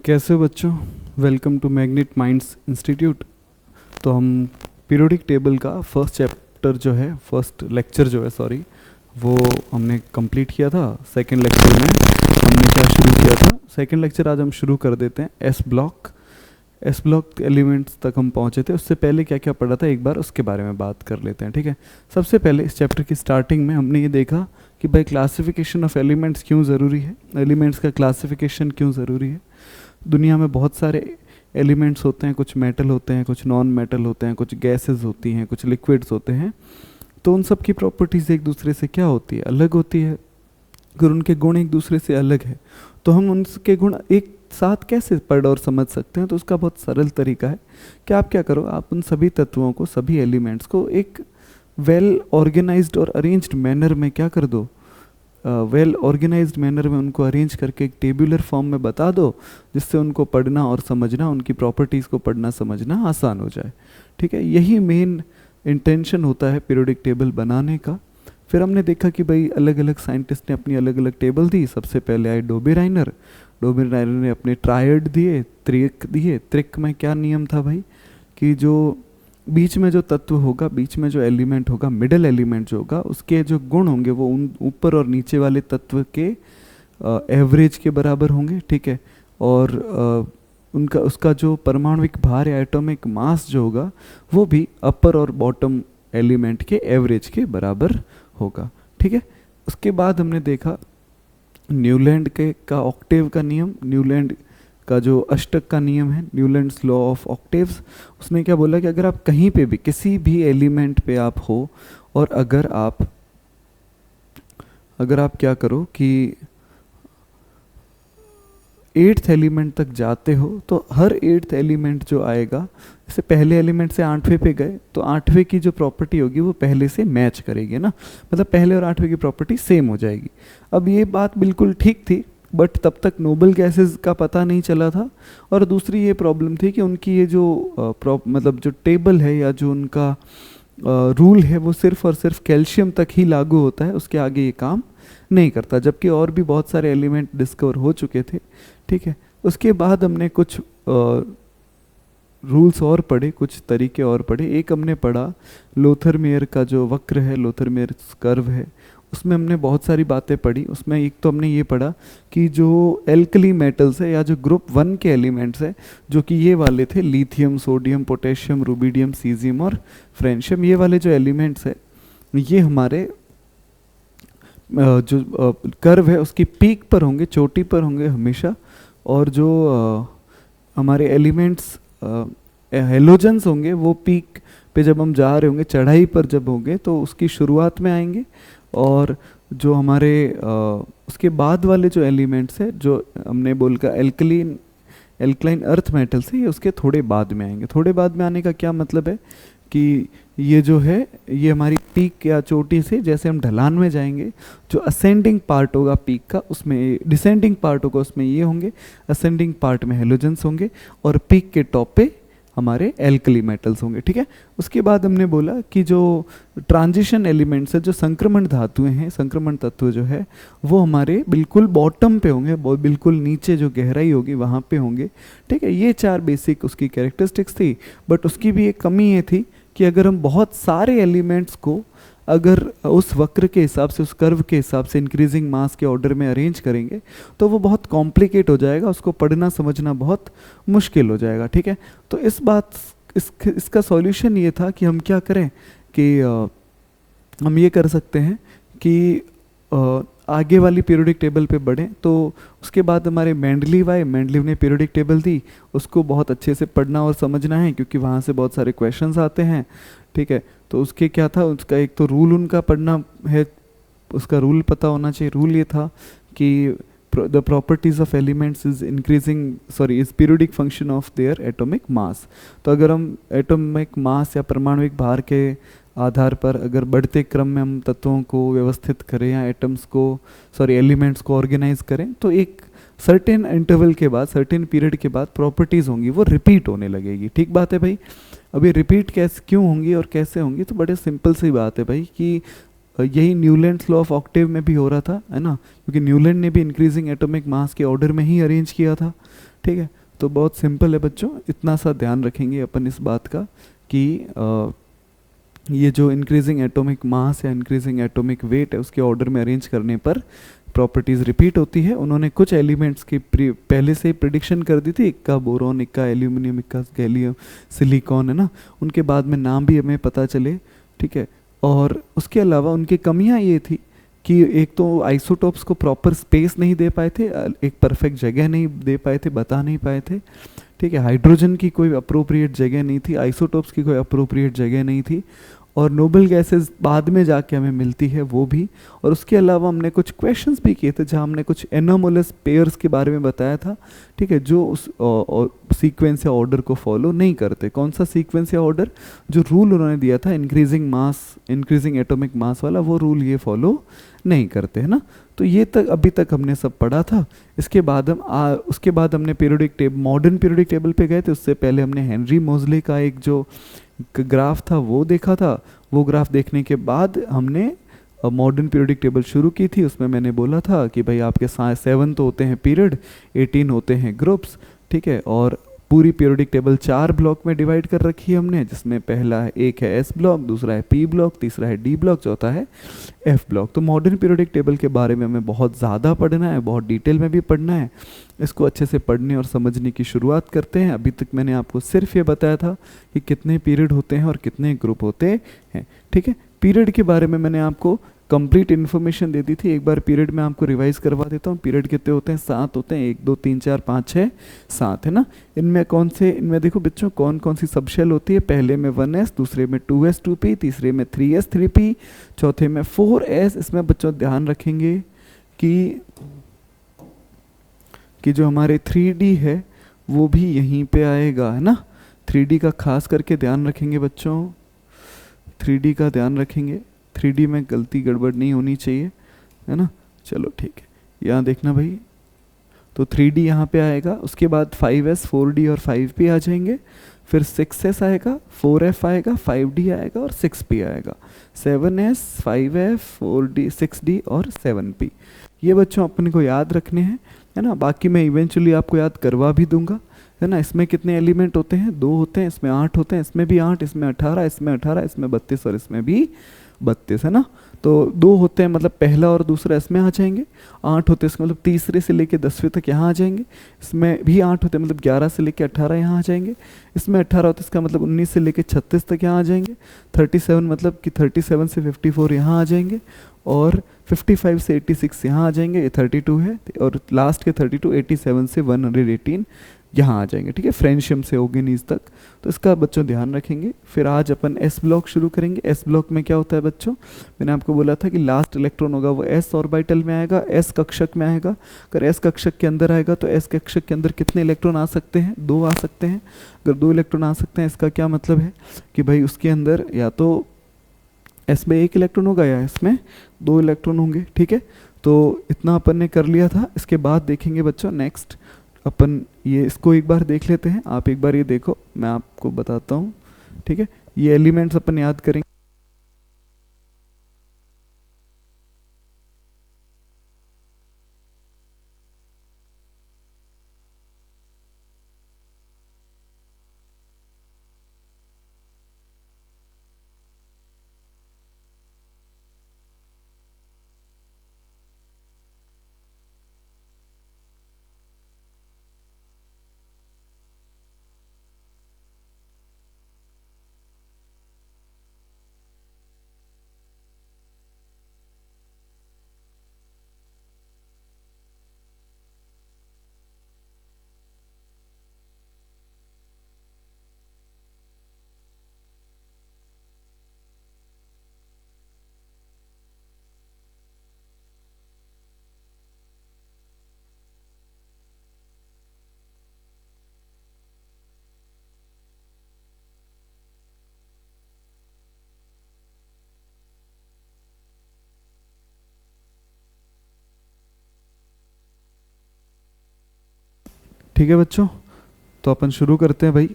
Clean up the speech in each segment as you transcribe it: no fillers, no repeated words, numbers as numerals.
कैसे हो बच्चों। Welcome to magnet minds institute. तो हम पीरियोडिक टेबल का फर्स्ट चैप्टर जो है, फर्स्ट लेक्चर जो है सॉरी, वो हमने कंप्लीट किया था। सेकंड लेक्चर में हमने क्या शुरू किया था, सेकंड लेक्चर आज हम शुरू कर देते हैं। एस ब्लॉक एलिमेंट्स तक हम पहुंचे थे। उससे पहले क्या क्या पढ़ा था एक बार उसके बारे में बात कर लेते हैं, ठीक है। सबसे पहले इस चैप्टर की स्टार्टिंग में हमने ये देखा कि भाई क्लासिफिकेशन ऑफ एलिमेंट्स क्यों ज़रूरी है, एलिमेंट्स का क्लासिफिकेशन क्यों ज़रूरी है। दुनिया में बहुत सारे एलिमेंट्स होते हैं, कुछ मेटल होते हैं, कुछ नॉन मेटल होते हैं, कुछ गैसेस होती हैं, कुछ लिक्विड्स होते हैं। तो उन सब की प्रॉपर्टीज़ एक दूसरे से क्या होती है, अलग होती है। अगर उनके गुण एक दूसरे से अलग है तो हम उनके गुण एक साथ कैसे पढ़ और समझ सकते हैं। तो उसका बहुत सरल तरीका है कि आप क्या करो, आप उन सभी तत्वों को, सभी एलिमेंट्स को एक वेल ऑर्गेनाइज्ड और अरेंज्ड मैनर में क्या कर दो, वेल ऑर्गेनाइज्ड मैनर में उनको अरेंज करके एक टेबुलर फॉर्म में बता दो, जिससे उनको पढ़ना और समझना, उनकी प्रॉपर्टीज़ को पढ़ना समझना आसान हो जाए, ठीक है। यही मेन इंटेंशन होता है पीरियोडिक टेबल बनाने का। फिर हमने देखा कि भाई अलग अलग साइंटिस्ट ने अपनी अलग अलग टेबल दी। सबसे पहले आए डोबेराइनर ने अपने ट्रायड दिए, त्रिक दिए। त्रिक में क्या नियम था भाई, कि जो बीच में जो तत्व होगा, बीच में जो एलिमेंट होगा, मिडल एलिमेंट जो होगा, उसके जो गुण होंगे वो उन ऊपर और नीचे वाले तत्व के एवरेज के बराबर होंगे, ठीक है। और उनका उसका जो परमाणुविक भार या एटॉमिक मास जो होगा वो भी अपर और बॉटम एलिमेंट के एवरेज के बराबर होगा, ठीक है। उसके बाद हमने देखा न्यूलैंड के का ऑक्टेव का नियम, न्यूलैंड का जो अष्टक का नियम है, न्यूलैंड्स लॉ ऑफ ऑक्टेव्स। उसने क्या बोला कि अगर आप कहीं पे भी किसी भी एलिमेंट पे आप हो और अगर आप क्या करो कि 8th एलिमेंट तक जाते हो तो हर 8th एलिमेंट जो आएगा, जैसे पहले एलिमेंट से 8वें पे गए तो 8वें की जो प्रॉपर्टी होगी वो पहले से मैच करेगी ना, मतलब पहले और 8वें की प्रॉपर्टी सेम हो जाएगी। अब ये बात बिल्कुल ठीक थी, बट तब तक नोबल गैसेस का पता नहीं चला था। और दूसरी ये प्रॉब्लम थी कि उनकी ये जो मतलब जो टेबल है या जो उनका रूल है वो सिर्फ और सिर्फ कैल्शियम तक ही लागू होता है, उसके आगे ये काम नहीं करता, जबकि और भी बहुत सारे एलिमेंट डिस्कवर हो चुके थे, ठीक है। उसके बाद हमने कुछ रूल्स और पढ़े, कुछ तरीके और पढ़े। एक हमने पढ़ा लोथरमेयर का जो वक्र है, लोथरमेयर कर्व है, उसमें हमने बहुत सारी बातें पढ़ी। उसमें एक तो हमने ये पढ़ा कि जो एल्कली मेटल्स है या जो ग्रुप 1 के एलिमेंट्स है, जो कि ये वाले थे lithium, sodium, potassium, rubidium, caesium और फ्रेंशियम, ये वाले जो एलिमेंट्स है ये हमारे जो कर्व है उसकी पीक पर होंगे, चोटी पर होंगे हमेशा। और जो हमारे एलिमेंट्स हेलोजन्स होंगे वो पीक पे जब हम जा रहे होंगे, चढ़ाई पर जब होंगे तो उसकी शुरुआत में आएंगे। और जो हमारे उसके बाद वाले जो एलिमेंट्स है, जो हमने बोला एल्कलाइन अर्थ मेटल्स है, ये उसके थोड़े बाद में आएंगे। थोड़े बाद में आने का क्या मतलब है कि ये जो है ये हमारी पीक या चोटी से जैसे हम ढलान में जाएंगे, जो असेंडिंग पार्ट होगा पीक का उसमें, डिसेंडिंग पार्ट होगा उसमें ये होंगे, असेंडिंग पार्ट में हेलोजन्स होंगे और पीक के टॉप पे हमारे एल्कली मेटल्स होंगे, ठीक है। उसके बाद हमने बोला कि जो ट्रांजिशन एलिमेंट्स है, जो संक्रमण धातुएं हैं, संक्रमण तत्व जो है वो हमारे बिल्कुल बॉटम पे होंगे, बिल्कुल नीचे जो गहराई होगी वहाँ पे होंगे, ठीक है। ये 4 बेसिक उसकी कैरेक्टरिस्टिक्स थी। बट उसकी भी एक कमी ये थी कि अगर हम बहुत सारे एलिमेंट्स को अगर उस वक्र के हिसाब से, उस कर्व के हिसाब से इंक्रीजिंग मास के ऑर्डर में अरेंज करेंगे तो वो बहुत कॉम्प्लिकेट हो जाएगा, उसको पढ़ना समझना बहुत मुश्किल हो जाएगा, ठीक है। तो इसका सॉल्यूशन ये था कि हम क्या करें कि हम ये कर सकते हैं कि आगे वाली पीरियोडिक टेबल पे बढ़ें। तो उसके बाद हमारे मेंडलीव ने पीरियोडिक टेबल दी, उसको बहुत अच्छे से पढ़ना और समझना है क्योंकि वहाँ से बहुत सारे क्वेश्चंस आते हैं, ठीक है। तो उसके क्या था, उसका एक तो रूल उनका पढ़ना है, उसका रूल पता होना चाहिए। रूल ये था कि the properties of elements is periodic function of their atomic mass. तो अगर हम एटॉमिक मास या परमाणुविक भार के आधार पर अगर बढ़ते क्रम में हम तत्वों को व्यवस्थित करें या एलिमेंट्स को ऑर्गेनाइज करें तो एक सर्टेन इंटरवल के बाद, सर्टेन पीरियड के बाद प्रॉपर्टीज़ होंगी वो रिपीट होने लगेगी, ठीक बात है भाई। अभी रिपीट कैसे क्यों होंगी और कैसे होंगी, तो बड़े सिंपल सी बात है भाई कि यही न्यूलैंड्स लॉ ऑफ ऑक्टेव में भी हो रहा था, है ना, क्योंकि न्यूलैंड ने भी इंक्रीजिंग एटॉमिक मास के ऑर्डर में ही अरेंज किया था, ठीक है। तो बहुत सिंपल है बच्चों, इतना सा ध्यान रखेंगे अपन इस बात का कि ये जो इंक्रीजिंग एटॉमिक मास या इंक्रीजिंग एटॉमिक वेट है उसके ऑर्डर में अरेंज करने पर प्रॉपर्टीज़ रिपीट होती है। उन्होंने कुछ एलिमेंट्स की पहले से ही प्रिडिक्शन कर दी थी, इक्का बोरॉन, इक्का एल्यूमिनियम, इक्का गैलियम, सिलिकॉन, है ना। उनके बाद में नाम भी हमें पता चले, ठीक है। और उसके अलावा उनकी कमियां ये थी कि एक तो आइसोटोप्स को प्रॉपर स्पेस नहीं दे पाए थे, एक परफेक्ट जगह नहीं दे पाए थे, बता नहीं पाए थे, ठीक है। हाइड्रोजन की कोई अप्रोप्रिएट जगह नहीं थी, आइसोटोप्स की कोई अप्रोप्रिएट जगह नहीं थी, और नोबल गैसेस बाद में जाके हमें मिलती है वो भी। और उसके अलावा हमने कुछ क्वेश्चंस भी किए थे जहाँ हमने कुछ एनोमोलस पेयर्स के बारे में बताया था, ठीक है, जो उस सीक्वेंस या ऑर्डर को फॉलो नहीं करते। कौन सा सीक्वेंस या ऑर्डर? जो रूल उन्होंने दिया था इंक्रीजिंग मास, इंक्रीजिंग एटॉमिक मास वाला, वो रूल ये फॉलो नहीं करते, है ना। तो ये तक अभी तक हमने सब पढ़ा था। इसके बाद उसके बाद हमने periodic table, modern periodic table पे गए थे। उससे पहले हमने हेनरी मोजले का एक जो ग्राफ था वो देखा था। वो ग्राफ देखने के बाद हमने मॉडर्न पीरियोडिक टेबल शुरू की थी। उसमें मैंने बोला था कि भाई आपके 7 तो होते हैं पीरियड, 18 होते हैं ग्रुप्स, ठीक है। और पूरी पीरियोडिक टेबल 4 ब्लॉक में डिवाइड कर रखी है हमने, जिसमें पहला है, एक है एस ब्लॉक, दूसरा है पी ब्लॉक, तीसरा है डी ब्लॉक, चौथा है एफ ब्लॉक। तो मॉडर्न पीरियोडिक टेबल के बारे में हमें बहुत ज़्यादा पढ़ना है, बहुत डिटेल में भी पढ़ना है। इसको अच्छे से पढ़ने और समझने की शुरुआत करते हैं। अभी तक मैंने आपको सिर्फ ये बताया था कि कितने पीरियड होते हैं और कितने ग्रुप होते हैं, ठीक है। पीरियड के बारे में मैंने आपको कंप्लीट इन्फॉर्मेशन दे दी थी। एक बार पीरियड में आपको रिवाइज करवा देता हूँ। पीरियड कितने होते हैं? 7 होते हैं। 1 2 3 4 5 6 7, है ना। इनमें कौन से, इनमें देखो बच्चों कौन कौन सी सबशेल होती है। पहले में 1s, दूसरे में 2s 2p, तीसरे में 3s 3p, चौथे में 4s। इसमें बच्चों ध्यान रखेंगे कि जो हमारे 3d है वो भी यहीं पे आएगा, है ना। 3d का खास करके ध्यान रखेंगे बच्चों, 3d का ध्यान रखेंगे। 3D में गलती गड़बड़ नहीं होनी चाहिए, है ना। चलो ठीक है, यहाँ देखना भाई, तो 3D यहाँ पे आएगा। उसके बाद 5S, 4D और 5P आ जाएंगे। फिर 6S आएगा, 4F आएगा, 5D आएगा और 6P आएगा। 7S, 5F, 4D, 6D और 7P। ये बच्चों अपने को याद रखने हैं, है ना। बाकी मैं इवेंचुअली आपको याद करवा भी दूंगा, है ना। इसमें कितने एलिमेंट होते हैं? 2 होते हैं, इसमें 8 होते हैं, इसमें भी 8, इसमें 18, इसमें 18, इसमें 32 और इसमें भी 32, है ना। तो 2 होते हैं मतलब पहला और दूसरा इसमें आ जाएंगे। 8 होते हैं इसका मतलब तीसरे से लेके 10वें तक यहाँ आ जाएंगे। इसमें भी 8 होते हैं मतलब 11 से लेके 18 यहाँ आ जाएंगे। इसमें 18 होते हैं इसका मतलब 19 से लेके 36 तक यहाँ आ जाएंगे। 37 मतलब कि 37 से 54 यहाँ आ जाएंगे। और 55 से 86 यहाँ आ जाएंगे, ये 32 है। और लास्ट के 32 87 से 118 यहाँ आ जाएंगे, ठीक है। फ्रेंशियम से ओगेनीज तक। तो इसका बच्चों ध्यान रखेंगे। फिर आज अपन एस ब्लॉक शुरू करेंगे। एस ब्लॉक में क्या होता है बच्चों? मैंने आपको बोला था कि लास्ट इलेक्ट्रॉन होगा वो एस ऑर्बिटल में आएगा, एस कक्षक में आएगा। अगर एस कक्षक के अंदर आएगा तो एस कक्षक के अंदर कितने इलेक्ट्रॉन आ सकते हैं? 2 आ सकते हैं। अगर 2 इलेक्ट्रॉन आ सकते हैं इसका क्या मतलब है कि भाई उसके अंदर या तो एस में 1 इलेक्ट्रॉन होगा या इसमें 2 इलेक्ट्रॉन होंगे, ठीक है। तो इतना अपन ने कर लिया था। इसके बाद देखेंगे बच्चों नेक्स्ट अपन ये, इसको एक बार देख लेते हैं। आप एक बार ये देखो, मैं आपको बताता हूँ, ठीक है। ये एलिमेंट्स अपन याद करेंगे। ठीक है बच्चों, तो अपन शुरू करते हैं भाई।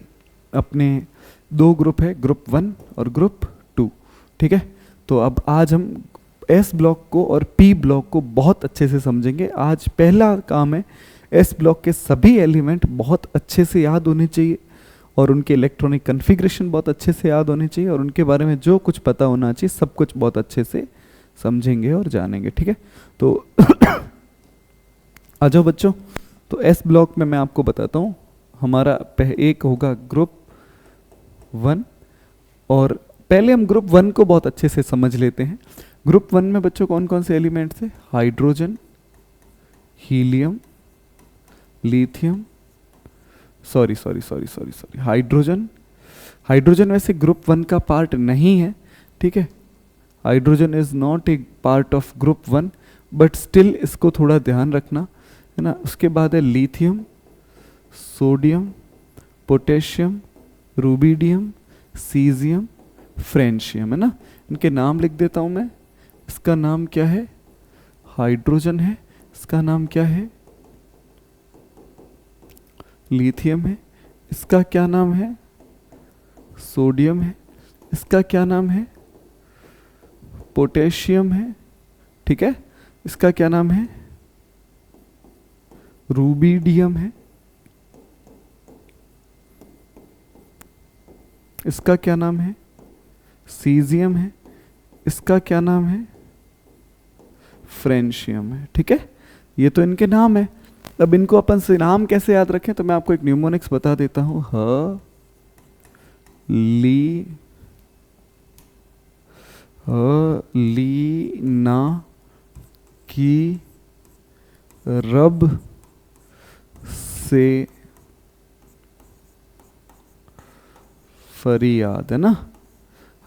अपने 2 ग्रुप है, ग्रुप 1 और ग्रुप 2, ठीक है। तो अब आज हम एस ब्लॉक को और पी ब्लॉक को बहुत अच्छे से समझेंगे। आज पहला काम है एस ब्लॉक के सभी एलिमेंट बहुत अच्छे से याद होने चाहिए और उनके इलेक्ट्रॉनिक कन्फिग्रेशन बहुत अच्छे से याद होने चाहिए और उनके बारे में जो कुछ पता होना चाहिए सब कुछ बहुत अच्छे से समझेंगे और जानेंगे, ठीक है। तो आ जाओ बच्चों, तो एस ब्लॉक में मैं आपको बताता हूँ, हमारा एक होगा ग्रुप 1 और पहले हम ग्रुप 1 को बहुत अच्छे से समझ लेते हैं। ग्रुप 1 में बच्चों कौन कौन से एलिमेंट्स हैं? Hydrogen, helium, lithium, sorry hydrogen वैसे ग्रुप 1 का पार्ट नहीं है, ठीक है। Hydrogen is not a part of group 1, but still इसको थोड़ा ध्यान रखना है ना। उसके बाद है lithium, sodium, potassium, rubidium, caesium, francium, है ना। इनके नाम लिख देता हूं मैं। इसका नाम क्या है? हाइड्रोजन है। इसका नाम क्या है? लिथियम है। इसका क्या नाम है? सोडियम है। इसका क्या नाम है? पोटेशियम है, ठीक है। इसका क्या नाम है? रूबिडियम है। इसका क्या नाम है? सीजियम है। इसका क्या नाम है? फ्रेंशियम है, ठीक है। ये तो इनके नाम है। अब इनको अपन से नाम कैसे याद रखें, तो मैं आपको एक न्यूमोनिक्स बता देता हूं। ली ना की रब से फरियाद, है ना।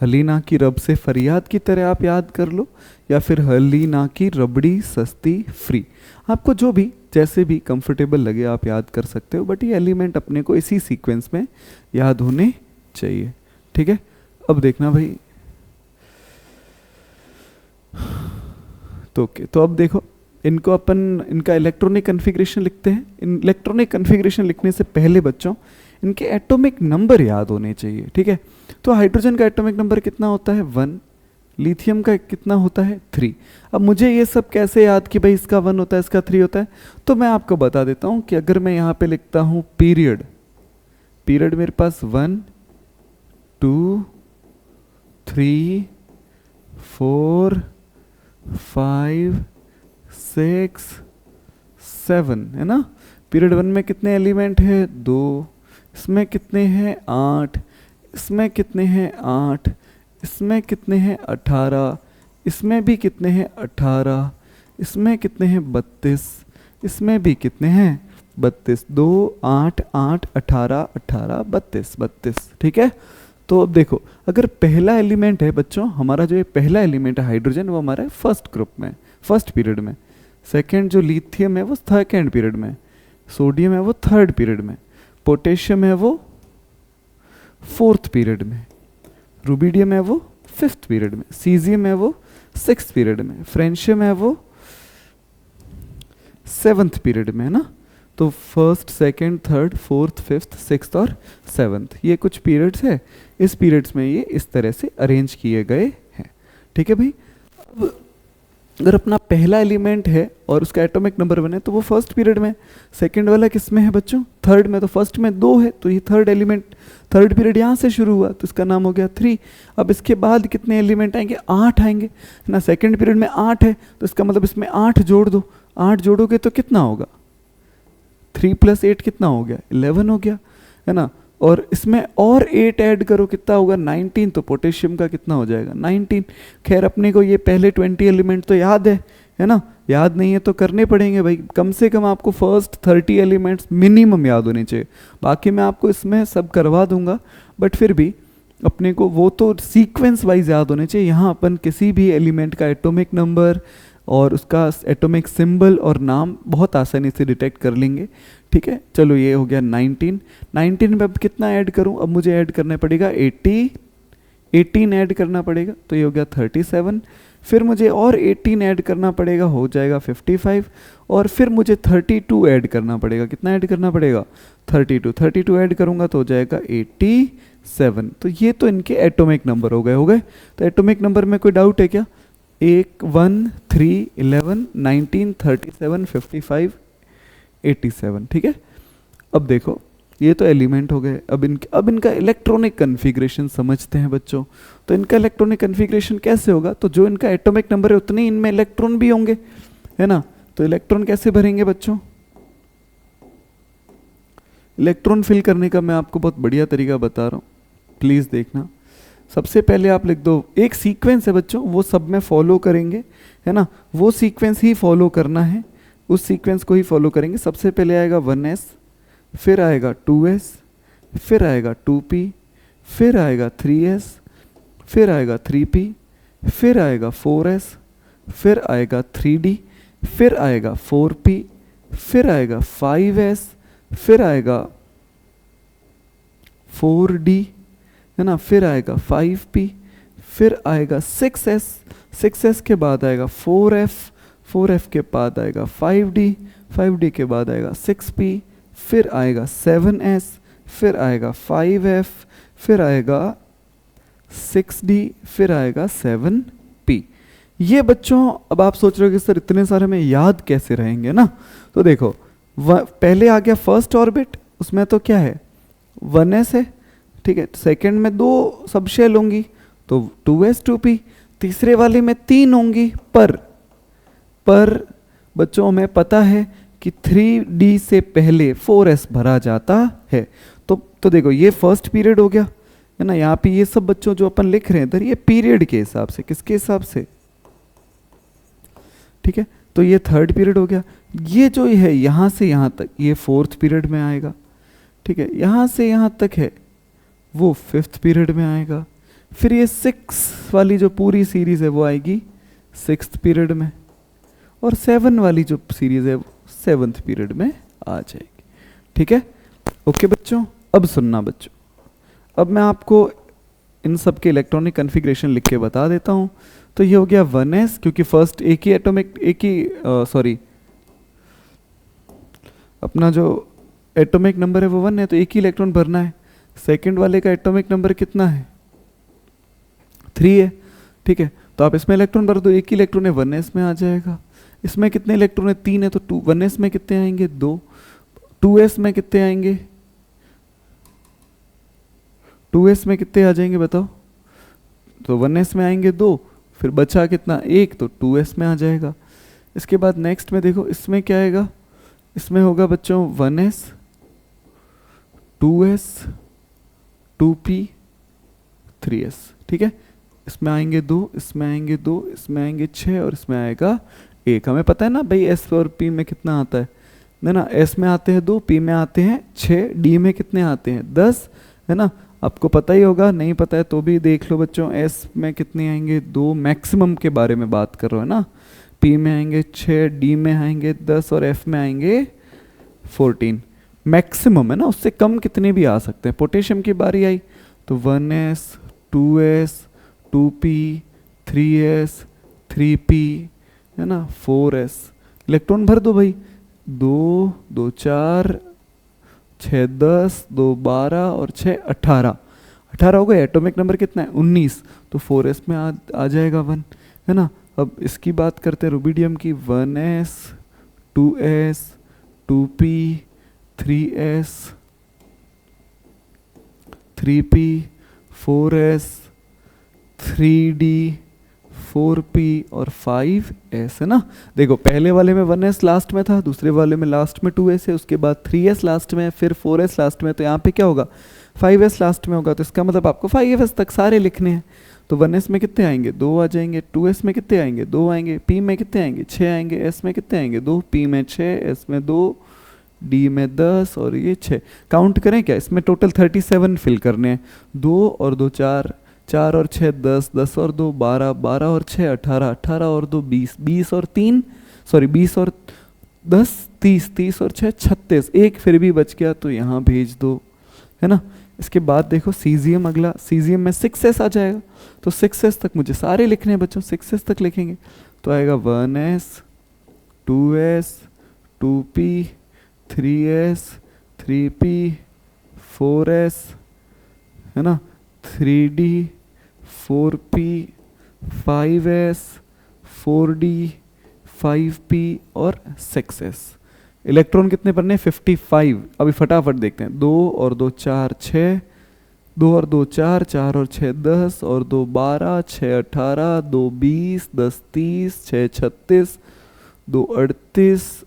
हलीना की रब से फरियाद की तरह आप याद कर लो, या फिर हलीना की रबड़ी सस्ती फ्री, आपको जो भी जैसे भी कंफर्टेबल लगे आप याद कर सकते हो, बट ये एलिमेंट अपने को इसी सीक्वेंस में याद होने चाहिए, ठीक है। अब देखना भाई, तो ओके, तो अब देखो इनको अपन इनका इलेक्ट्रॉनिक कन्फिग्रेशन लिखते हैं। इन इलेक्ट्रॉनिक कन्फिग्रेशन लिखने से पहले बच्चों इनके एटॉमिक नंबर याद होने चाहिए, ठीक है। तो हाइड्रोजन का एटॉमिक नंबर कितना होता है? 1। लिथियम का कितना होता है? 3। अब मुझे ये सब कैसे याद कि भाई इसका 1 होता है, इसका 3 होता है, तो मैं आपको बता देता हूँ कि अगर मैं यहाँ पे लिखता हूँ पीरियड मेरे पास 1 2 3 4 5 6 7, है ना। पीरियड 1 में कितने एलिमेंट है? 2। इसमें कितने हैं? 8। इसमें कितने हैं? 8। इसमें कितने हैं? 18। इसमें भी कितने हैं? 18। इसमें कितने हैं? 32। इसमें भी कितने हैं? 32। 2 8 8 18 18 32, ठीक है। तो अब देखो, अगर पहला एलिमेंट है बच्चों, हमारा जो ये पहला एलिमेंट है हाइड्रोजन, वो हमारा है फर्स्ट ग्रुप में, फर्स्ट पीरियड में। सेकंड जो लिथियम है वो सेकंड पीरियड में। सोडियम है वो थर्ड पीरियड में। पोटेशियम है वो फोर्थ पीरियड में। रूबिडियम है वो फिफ्थ पीरियड में। सीजियम है वो सिक्स्थ पीरियड में। फ्रेंशियम है वो सेवंथ पीरियड में, है ना। तो first, second, third, fourth, fifth, sixth और सेवंथ, ये कुछ पीरियड्स है। इस पीरियड्स में ये इस तरह से अरेंज किए गए हैं, ठीक है भाई। अब अगर अपना पहला एलिमेंट है और उसका एटॉमिक नंबर 1 है, तो वो फर्स्ट पीरियड में। सेकंड वाला किस में है बच्चों? थर्ड में। तो फर्स्ट में 2 है, तो ये थर्ड एलिमेंट, थर्ड पीरियड यहाँ से शुरू हुआ, तो इसका नाम हो गया 3। अब इसके बाद कितने एलिमेंट आएंगे? 8 आएंगे ना। सेकंड पीरियड में 8 है, तो इसका मतलब इसमें 8 जोड़ दो। 8 जोड़ोगे तो कितना होगा? 3 + 8 कितना हो गया? 11 हो गया, है ना। और इसमें और 8 ऐड करो, कितना होगा? 19। तो पोटेशियम का कितना हो जाएगा? 19। खैर अपने को ये पहले 20 एलिमेंट तो याद है ना। याद नहीं है तो करने पड़ेंगे भाई। कम से कम आपको फर्स्ट 30 एलिमेंट्स मिनिमम याद होने चाहिए। बाकी मैं आपको इसमें सब करवा दूंगा, बट फिर भी अपने को वो तो सीक्वेंस वाइज याद होने चाहिए। यहाँ अपन किसी भी एलिमेंट का एटॉमिक नंबर और उसका एटॉमिक सिंबल और नाम बहुत आसानी से डिटेक्ट कर लेंगे, ठीक है। चलो ये हो गया 19 में अब कितना ऐड करूं? अब मुझे ऐड करना पड़ेगा 18 ऐड करना पड़ेगा, तो ये हो गया 37। फिर मुझे और 18 ऐड करना पड़ेगा, हो जाएगा 55। और फिर मुझे 32 ऐड करना पड़ेगा। कितना ऐड करना पड़ेगा? 32 ऐड करूंगा तो हो जाएगा 87। तो ये तो इनके एटॉमिक नंबर हो गए। तो एटॉमिक नंबर में कोई डाउट है क्या? 1 1 3 11 19 37 55 87, ठीक है। अब देखो ये तो एलिमेंट हो गए, अब इनका इलेक्ट्रॉनिक कन्फिग्रेशन समझते हैं बच्चों। तो इनका इलेक्ट्रॉनिक कन्फिग्रेशन कैसे होगा, तो जो इनका एटॉमिक नंबर है उतने इनमें इलेक्ट्रॉन भी होंगे, है ना। तो इलेक्ट्रॉन कैसे भरेंगे बच्चों, इलेक्ट्रॉन फिल करने का मैं आपको बहुत बढ़िया तरीका बता रहा हूँ, प्लीज़ देखना। सबसे पहले आप लिख दो, एक सीक्वेंस है बच्चों, वो सब में फॉलो करेंगे, है ना, वो सीक्वेंस ही फॉलो करना है, उस सीक्वेंस को ही फॉलो करेंगे। सबसे पहले आएगा 1s, फिर आएगा 2s, फिर आएगा 2p, फिर आएगा 3s, फिर आएगा 3p, फिर आएगा 4s, फिर आएगा 3d, फिर आएगा 4p, फिर आएगा 5s, फिर आएगा 4d, है ना, फिर आएगा 5p, फिर आएगा 6s, 6s के बाद आएगा 4f, 4f के बाद आएगा 5d, 5d के बाद आएगा 6p, फिर आएगा 7s, फिर आएगा 5f, फिर आएगा 6d, फिर आएगा 7p। ये बच्चों अब आप सोच रहे हो कि सर इतने सारे में याद कैसे रहेंगे ना, तो देखो पहले आ गया फर्स्ट ऑर्बिट, उसमें तो क्या है 1s है, ठीक है। सेकंड में 2 सब शेल होंगी तो 2s 2p, तीसरे वाले में 3 होंगी, पर बच्चों हमें पता है कि 3d से पहले 4s भरा जाता है। तो देखो ये फर्स्ट पीरियड हो गया, है ना। यहाँ पे ये सब बच्चों जो अपन लिख रहे हैं इधर, ये पीरियड के हिसाब से, किसके हिसाब से, ठीक है। तो ये थर्ड पीरियड हो गया, ये जो है यहाँ से यहाँ तक ये फोर्थ पीरियड में आएगा, ठीक है। यहाँ से यहाँ तक है वो फिफ्थ पीरियड में आएगा, फिर ये 6 वाली जो पूरी सीरीज है वो आएगी 6th पीरियड में, और 7 वाली जो सीरीज है वो 7th पीरियड में आ जाएगी, ठीक है। ओके बच्चों, अब सुनना बच्चों, अब मैं आपको इन सब के इलेक्ट्रॉनिक कन्फिग्रेशन लिख के बता देता हूँ। तो ये हो गया 1s, क्योंकि फर्स्ट एक ही एटॉमिक, अपना जो एटॉमिक नंबर है वो 1 है, तो एक ही इलेक्ट्रॉन भरना है। सेकंड वाले का एटॉमिक नंबर कितना है 3 है, ठीक है। तो आप इसमें इलेक्ट्रॉन भर दो, एक ही इलेक्ट्रॉन है 1s में आ जाएगा। इसमें कितने इलेक्ट्रॉन है 3 है, तो 1s में कितने आएंगे 2, 2s में कितने आएंगे, 2s में कितने आ जाएंगे बताओ, तो 1s में आएंगे 2, फिर बचा कितना 1, तो 2s में आ जाएगा। इसके बाद नेक्स्ट में देखो इसमें क्या आएगा, इसमें होगा बच्चों 1s, 2s, 2p, 3s, ठीक है। इसमें आएंगे 2, इसमें आएंगे 2, इसमें आएंगे 6, और इसमें आएगा 1। हमें पता है ना भाई s और p में कितना आता है ना, s में आते हैं 2, p में आते हैं 6, d में कितने आते हैं 10, है ना। आपको पता ही होगा, नहीं पता है तो भी देख लो बच्चों, s में कितने आएंगे 2, मैक्सिमम के बारे में बात कर रहे हो ना। p में आएंगे 6, d में आएंगे 10, और f में आएंगे 14, मैक्सिमम है ना, उससे कम कितने भी आ सकते हैं। पोटेशियम की बारी आई तो 1s, 2s, 2p, 3s, 3p, है ना, 4s। इलेक्ट्रॉन भर दो भाई, 2, 2 4, 6 10, 2 12, और 6 18, 18 हो गए। एटॉमिक नंबर कितना है 19, तो 4s में आ जाएगा 1, है ना। अब इसकी बात करते हैं रुबिडियम की, 1s, 2s, 2p, 3s, 3p, 4s, 3d, 4p, और 5s, है ना। देखो पहले वाले में 1s लास्ट में था, दूसरे वाले में लास्ट में 2s है, उसके बाद 3s लास्ट में, फिर 4s लास्ट में, तो यहाँ पे क्या होगा 5s लास्ट में होगा। तो इसका मतलब आपको 5s तक सारे लिखने हैं। तो 1s में कितने आएंगे 2 आ जाएंगे, 2s में कितने आएंगे 2 आएंगे, p में कितने आएंगे 6 आएंगे, s में कितने आएंगे 2, p में 6, s में 2, d में 10, और ये 6। काउंट करें क्या, इसमें टोटल 37 फिल करने हैं। 2 और 2 4, 4 और 6 10, 10 और 2 12, 12 और 6 18, 18 और 2 20, 20 और 3 20 और 10 30, 30 और 6 36, एक फिर भी बच गया तो यहाँ भेज दो, है ना। इसके बाद देखो सीजियम, अगला सीजियम में 6s आ जाएगा, तो 6s तक मुझे सारे लिखने हैं बच्चों, 6s तक लिखेंगे तो आएगा 1s, 2s, 2p, 3s, 3p, 4s, है ना, 3d, 4p, 5s, 4d, 5p, और 6s। इलेक्ट्रॉन कितने पढ़ने हैं? 55। अभी फटाफट देखते हैं। 2 और 2 4 6, 2 और 2 4, 4 और 6 10, और 2 12, 6 18, 2 20, 10 30, 6 36, 2 38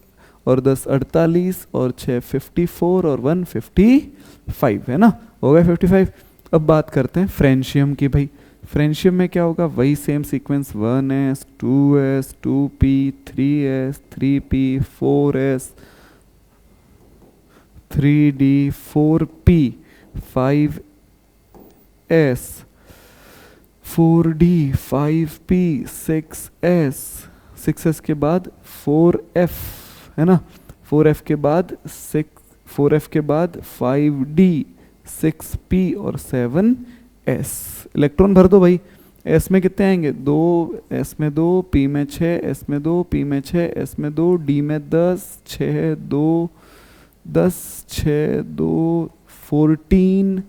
और 10 48 और 6 54 और 1 55, है ना, हो गया 55। अब बात करते हैं फ्रेंशियम की। भाई फ्रेंशियम में क्या होगा? वही same sequence, 1s 2s 2p 3s 3p 4s 3d 4p 5s 4d 5p 6s 6s के बाद 4f, है ना, 4f के बाद 6, 4f के बाद 5d 6p और 7s। इलेक्ट्रॉन भर दो भाई। s में कितने आएंगे? 2, s में 2, p में 6, s में 2, p में 6, s में 2, d में 10, 6 2 10 6 2 14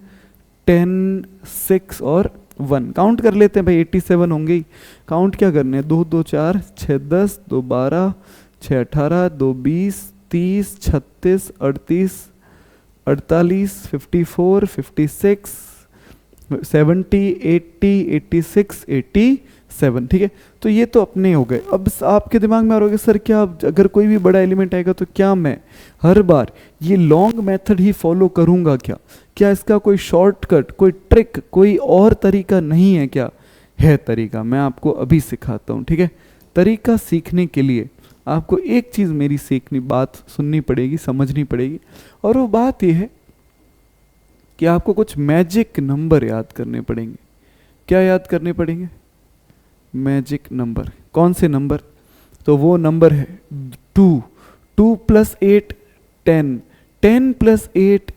10 6 और 1। काउंट कर लेते हैं भाई, 87 होंगे ही। काउंट क्या करने हैं? 2 2 4 6 10, 2 12, 6 18, 2 20, 30 36 38 48 54 56 70 80 86 87। ठीक है, तो ये तो अपने हो गए। अब आपके दिमाग में आ रहा होगा सर क्या अगर कोई भी बड़ा एलिमेंट आएगा तो क्या मैं हर बार ये लॉन्ग मेथड ही फॉलो करूंगा क्या? क्या इसका कोई शॉर्टकट, कोई ट्रिक, कोई और तरीका नहीं है क्या? है तरीका, मैं आपको अभी सिखाता हूँ। ठीक है, तरीका सीखने के लिए आपको एक चीज़ मेरी सीखनी, बात सुननी पड़ेगी, समझनी पड़ेगी, और वो बात ये है कि आपको कुछ मैजिक नंबर याद करने पड़ेंगे। क्या याद करने पड़ेंगे? Magic number. कौन से नंबर? तो वो नंबर है 2, 2 + 8 10, 10 + 8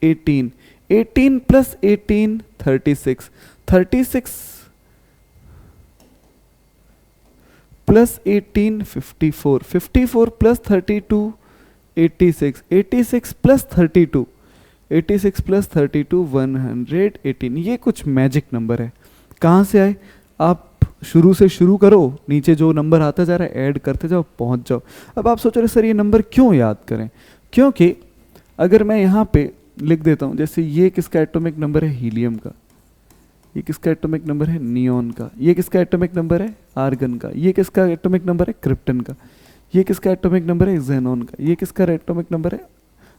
18, 18 + 18 36, 36 + 18 54, 54 + 32 86, 86 + 32, 86 + 32 118। ये कुछ मैजिक नंबर है। कहाँ से आए? आप शुरू से शुरू करो, नीचे जो नंबर आता जा रहा है ऐड करते जाओ, पहुंच जाओ। अब आप सोच रहे सर ये नंबर क्यों याद करें? क्योंकि अगर मैं यहाँ पे लिख देता हूँ, जैसे ये किसका एटॉमिक नंबर है? हीलियम का। ये किसका एटॉमिक नंबर है? नियॉन का। ये किसका एटॉमिक नंबर है? आर्गन का। ये किसका एटॉमिक नंबर है? क्रिप्टन का। ये किसका एटॉमिक नंबर है? ज़ेनॉन का। ये किसका एटॉमिक नंबर है?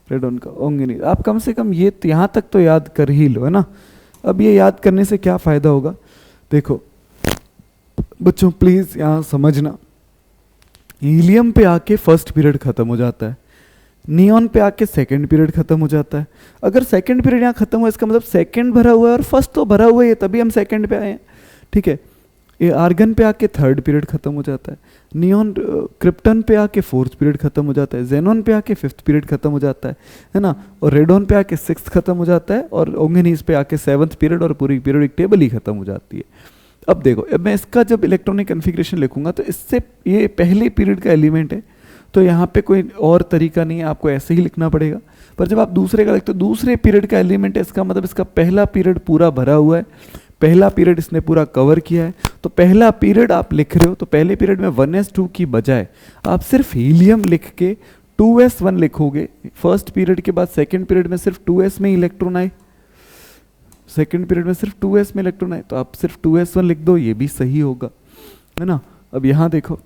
रेडॉन का। होंगे नहीं, आप कम से कम ये यहाँ तक तो याद कर ही लो, है ना। अब ये याद करने से क्या फ़ायदा होगा? देखो बच्चों प्लीज़ यहाँ समझना, हीलियम पे आके फर्स्ट पीरियड ख़त्म हो जाता है, नियॉन पे आके सेकंड पीरियड खत्म हो जाता है। अगर सेकंड पीरियड यहाँ खत्म हुआ इसका मतलब सेकंड भरा हुआ है और फर्स्ट तो भरा हुआ है, तभी हम सेकंड पे आए हैं। ठीक है, ये आर्गन पे आके थर्ड पीरियड खत्म हो जाता है, नियॉन क्रिप्टन पे आके फोर्थ पीरियड खत्म हो जाता है, जेनॉन पे आके फिफ्थ पीरियड खत्म हो जाता है ना, और रेडॉन पे आके सिक्स्थ खत्म हो जाता है, और ओंगेनीज पे आके सेवन्थ पीरियड, और पूरी पीरियडिक टेबल ही खत्म हो जाती है। अब देखो, अब मैं इसका जब इलेक्ट्रॉनिक कन्फिग्रेशन लिखूंगा तो इससे ये पहले पीरियड का एलिमेंट है, तो यहाँ पे कोई और तरीका नहीं है, आपको ऐसे ही लिखना पड़ेगा। पर जब आप दूसरे का लिखते हो, दूसरे पीरियड का एलिमेंट है, इसका मतलब इसका पहला पीरियड पूरा भरा हुआ है, पहला पीरियड इसने पूरा कवर किया है, तो पहला पीरियड आप लिख रहे हो, तो पहले पीरियड में 1s2 की बजाय आप सिर्फ हीलियम लिख के 2s1 लिखोगे। फर्स्ट पीरियड के बाद सेकेंड पीरियड में सिर्फ 2s में इलेक्ट्रॉन आए, सेकेंड पीरियड में सिर्फ 2s में इलेक्ट्रॉन आए, तो आप सिर्फ 2s1 लिख दो, ये भी सही होगा, है ना। अब यहाँ देखो,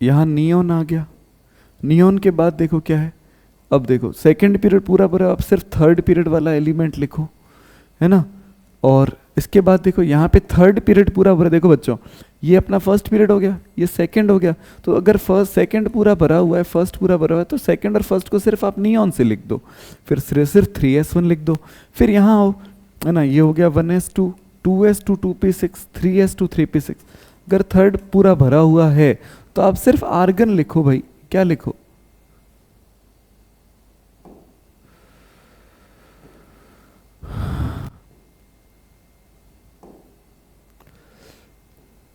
यहाँ नियॉन आ गया, नियॉन के बाद देखो क्या है, अब देखो सेकेंड पीरियड पूरा भरा, आप सिर्फ थर्ड पीरियड वाला एलिमेंट लिखो, है ना। और इसके बाद देखो यहाँ पे थर्ड पीरियड पूरा भरा, देखो बच्चों ये अपना फर्स्ट पीरियड हो गया, ये सेकंड हो गया, तो अगर फर्स्ट सेकंड पूरा भरा हुआ है, फर्स्ट पूरा भरा हुआ है, तो सेकंड और फर्स्ट को सिर्फ आप नियॉन से लिख दो, फिर सिर्फ 3s1 लिख दो, फिर यहाँ आओ, है ना, ये हो गया 1s2 2s2 2p6 3s2 3p6। अगर थर्ड पूरा भरा हुआ है तो आप सिर्फ आर्गन लिखो भाई, क्या लिखो,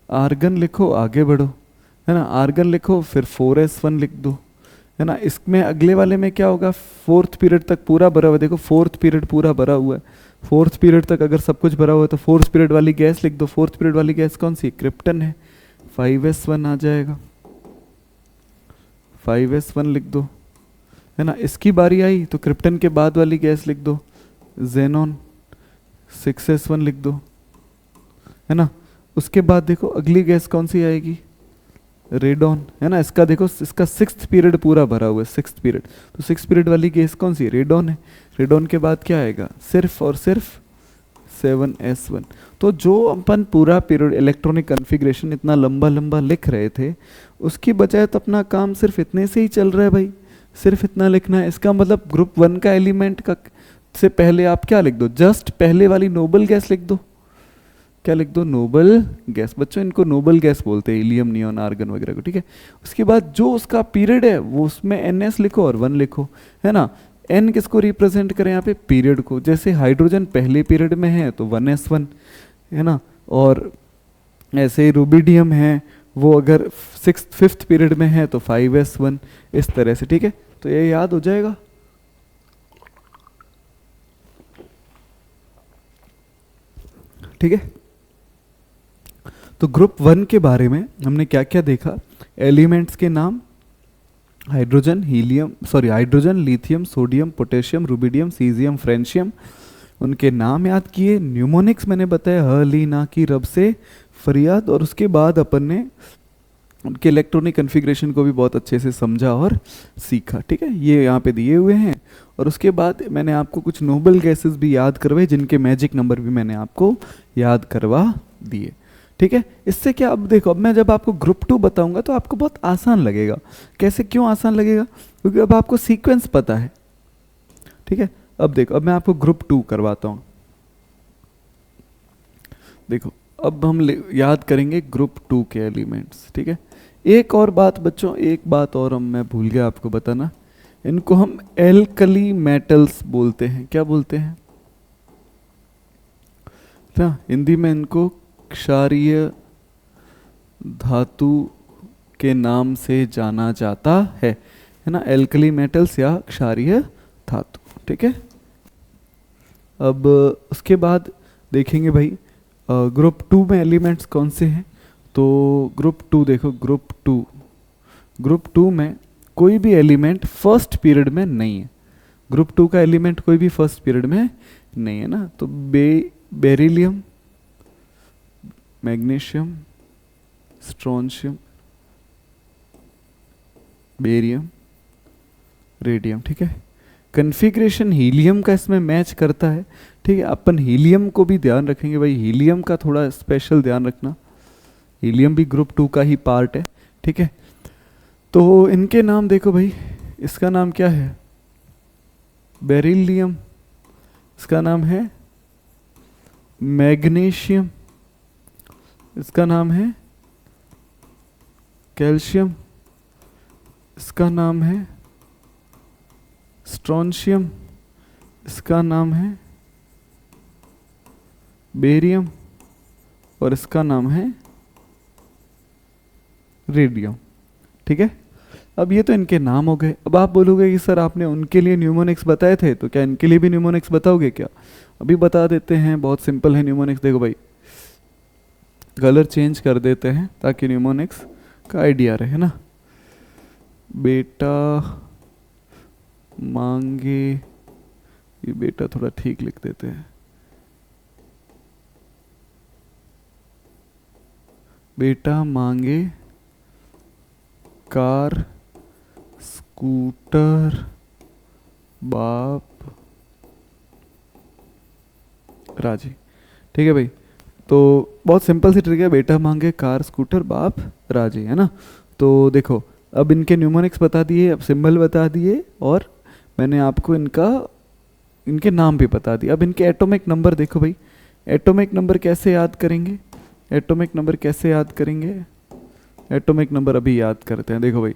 आर्गन लिखो, आगे बढ़ो, है ना, आर्गन लिखो, फिर 4s1 लिख दो, है ना। इसमें अगले वाले में क्या होगा, फोर्थ पीरियड तक पूरा भरा हुआ है, देखो फोर्थ पीरियड पूरा भरा हुआ है, फोर्थ पीरियड तक अगर सब कुछ भरा हुआ है तो फोर्थ पीरियड वाली गैस लिख दो, फोर्थ पीरियड वाली गैस कौन सी, क्रिप्टन है, 5s1 आ जाएगा, 5s1 लिख दो, है ना। इसकी बारी आई तो क्रिप्टन के बाद वाली गैस लिख दो, जेनॉन, 6s1 लिख दो, है ना। उसके बाद देखो अगली गैस कौन सी आएगी, रेडॉन, है ना। इसका देखो इसका 6th पीरियड पूरा भरा हुआ है, 6th पीरियड, तो 6th पीरियड वाली गैस कौन सी, रेडॉन है। रेडॉन के बाद क्या आएगा, सिर्फ और सिर्फ 7s1। तो जो अपन पूरा पीरियड इलेक्ट्रॉनिक कॉन्फ़िगरेशन इतना लंबा लंबा लिख रहे थे, उसकी बजाय तो अपना काम सिर्फ इतने से ही चल रहा है भाई, सिर्फ इतना लिखना है। इसका मतलब ग्रुप 1 का एलिमेंट का से पहले आप क्या लिख दो, जस्ट पहले वाली नोबल गैस लिख दो। क्या लिख दो, नोबल गैस। बच्चों इनको नोबल गैस बोलते हैं, हीलियम, नियॉन, आर्गन वगैरह को, ठीक है। उसके बाद जो उसका पीरियड है वो उसमें ns लिखो और 1 लिखो, है ना। n किसको रिप्रेजेंट करें यहाँ पे, पीरियड को। जैसे हाइड्रोजन पहले पीरियड में है तो 1s1, है ना। और ऐसे ही रुबिडियम है, वो अगर 5th पीरियड में है तो 5s1, इस तरह से, ठीक है। तो ये याद हो जाएगा। ठीक है, तो ग्रुप 1 के बारे में हमने क्या क्या देखा, एलिमेंट्स के नाम, hydrogen, hydrogen, lithium, sodium, potassium, rubidium, caesium, francium, उनके नाम याद किए। न्यूमोनिक्स मैंने बताया, ह, ली, ना की, रब से फरियाद। और उसके बाद अपन ने उनके इलेक्ट्रॉनिक कॉन्फ़िगरेशन को भी बहुत अच्छे से समझा और सीखा, ठीक है। ये यहाँ पे दिए हुए हैं। और उसके बाद मैंने आपको कुछ नोबल गैसेस भी याद करवाए, जिनके मैजिक नंबर भी मैंने आपको याद करवा दिए, ठीक है। इससे क्या, अब देखो, अब मैं जब आपको ग्रुप 2 बताऊंगा तो आपको बहुत आसान लगेगा। कैसे, क्यों आसान लगेगा, क्योंकि अब आपको सीक्वेंस पता है, ठीक है। अब देखो, अब मैं आपको ग्रुप 2 करवाता हूँ। देखो अब हम याद करेंगे ग्रुप 2 के एलिमेंट्स, ठीक है। एक और बात बच्चों, एक बात और मैं भूल गया आपको बताना, इनको हम एल्कली मेटल्स बोलते हैं। क्या बोलते हैं, क्या हिंदी में इनको क्षारीय धातु के नाम से जाना जाता है ना, एल्कली मेटल्स या क्षारीय धातु, ठीक है। अब उसके बाद देखेंगे भाई ग्रुप 2 में एलिमेंट्स कौन से हैं। तो ग्रुप 2 देखो, ग्रुप 2 में कोई भी एलिमेंट फर्स्ट पीरियड में नहीं है। ग्रुप 2 का एलिमेंट कोई भी फर्स्ट पीरियड में नहीं है ना। तो beryllium, magnesium, strontium, barium, radium, ठीक है। कॉन्फ़िगरेशन हीलियम का इसमें मैच करता है, ठीक है। अपन हीलियम को भी ध्यान रखेंगे भाई, हीलियम का थोड़ा स्पेशल ध्यान रखना, हीलियम भी ग्रुप 2 का ही पार्ट है, ठीक है। तो इनके नाम देखो भाई, इसका नाम क्या है, बेरिलियम, इसका नाम है मैग्नीशियम, इसका नाम है कैल्शियम, इसका नाम है स्ट्रोंशियम, इसका नाम है बेरियम, और इसका नाम है रेडियम, ठीक है। अब ये तो इनके नाम हो गए। अब आप बोलोगे कि सर आपने उनके लिए न्यूमोनिक्स बताए थे, तो क्या इनके लिए भी न्यूमोनिक्स बताओगे क्या? अभी बता देते हैं, बहुत सिंपल है न्यूमोनिक्स। देखो भाई, कलर चेंज कर देते हैं ताकि न्यूमोनिक्स का आइडिया रहे, है ना। बेटा मांगे, ये बेटा थोड़ा ठीक लिख देते हैं, बेटा मांगे कार, स्कूटर, बाप राजी, ठीक है भाई। तो बहुत सिंपल सी ट्रिक है, बेटा मांगे कार, स्कूटर, बाप राजी, है ना। तो देखो अब इनके न्यूमोनिक्स बता दिए, अब सिंबल बता दिए, और मैंने आपको इनके नाम भी बता दिए। अब इनके एटॉमिक नंबर देखो भाई, एटॉमिक नंबर कैसे याद करेंगे, एटॉमिक नंबर कैसे याद करेंगे, एटॉमिक नंबर अभी याद करते हैं। देखो भाई,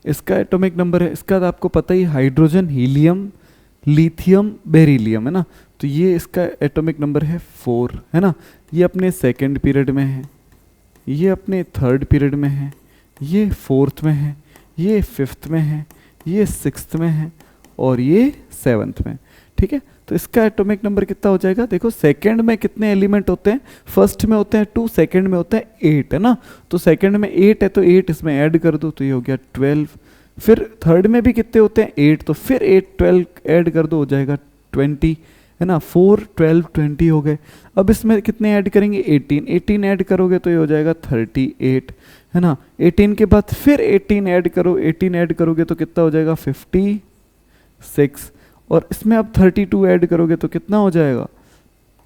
इसका एटॉमिक नंबर है, इसका तो आपको पता ही, हाइड्रोजन, हीलियम, लिथियम, बेरिलियम, है ना। तो ये इसका एटॉमिक नंबर है 4, है ना। ये अपने सेकेंड पीरियड में है, ये अपने थर्ड पीरियड में है, ये फोर्थ में है, ये फिफ्थ में है, ये सिक्स्थ में है, और ये सेवन्थ में, ठीक है। तो इसका एटॉमिक नंबर कितना हो जाएगा, देखो सेकंड में कितने एलिमेंट होते हैं, फर्स्ट में होते हैं 2, सेकंड में होते हैं 8, है ना। तो सेकंड में 8 है तो 8 इसमें ऐड कर दो, तो ये हो गया 12, फिर थर्ड में भी कितने होते हैं 8, तो फिर 8 12 ऐड कर दो, हो जाएगा 20, है ना, 4 12 20 हो गए। अब इसमें कितने ऐड करेंगे 18, 18 ऐड करोगे तो ये हो जाएगा 38, है ना। 18 के बाद फिर 18 ऐड करो, 18 ऐड करोगे तो कितना हो जाएगा 56, और इसमें अब 32 ऐड करोगे तो कितना हो जाएगा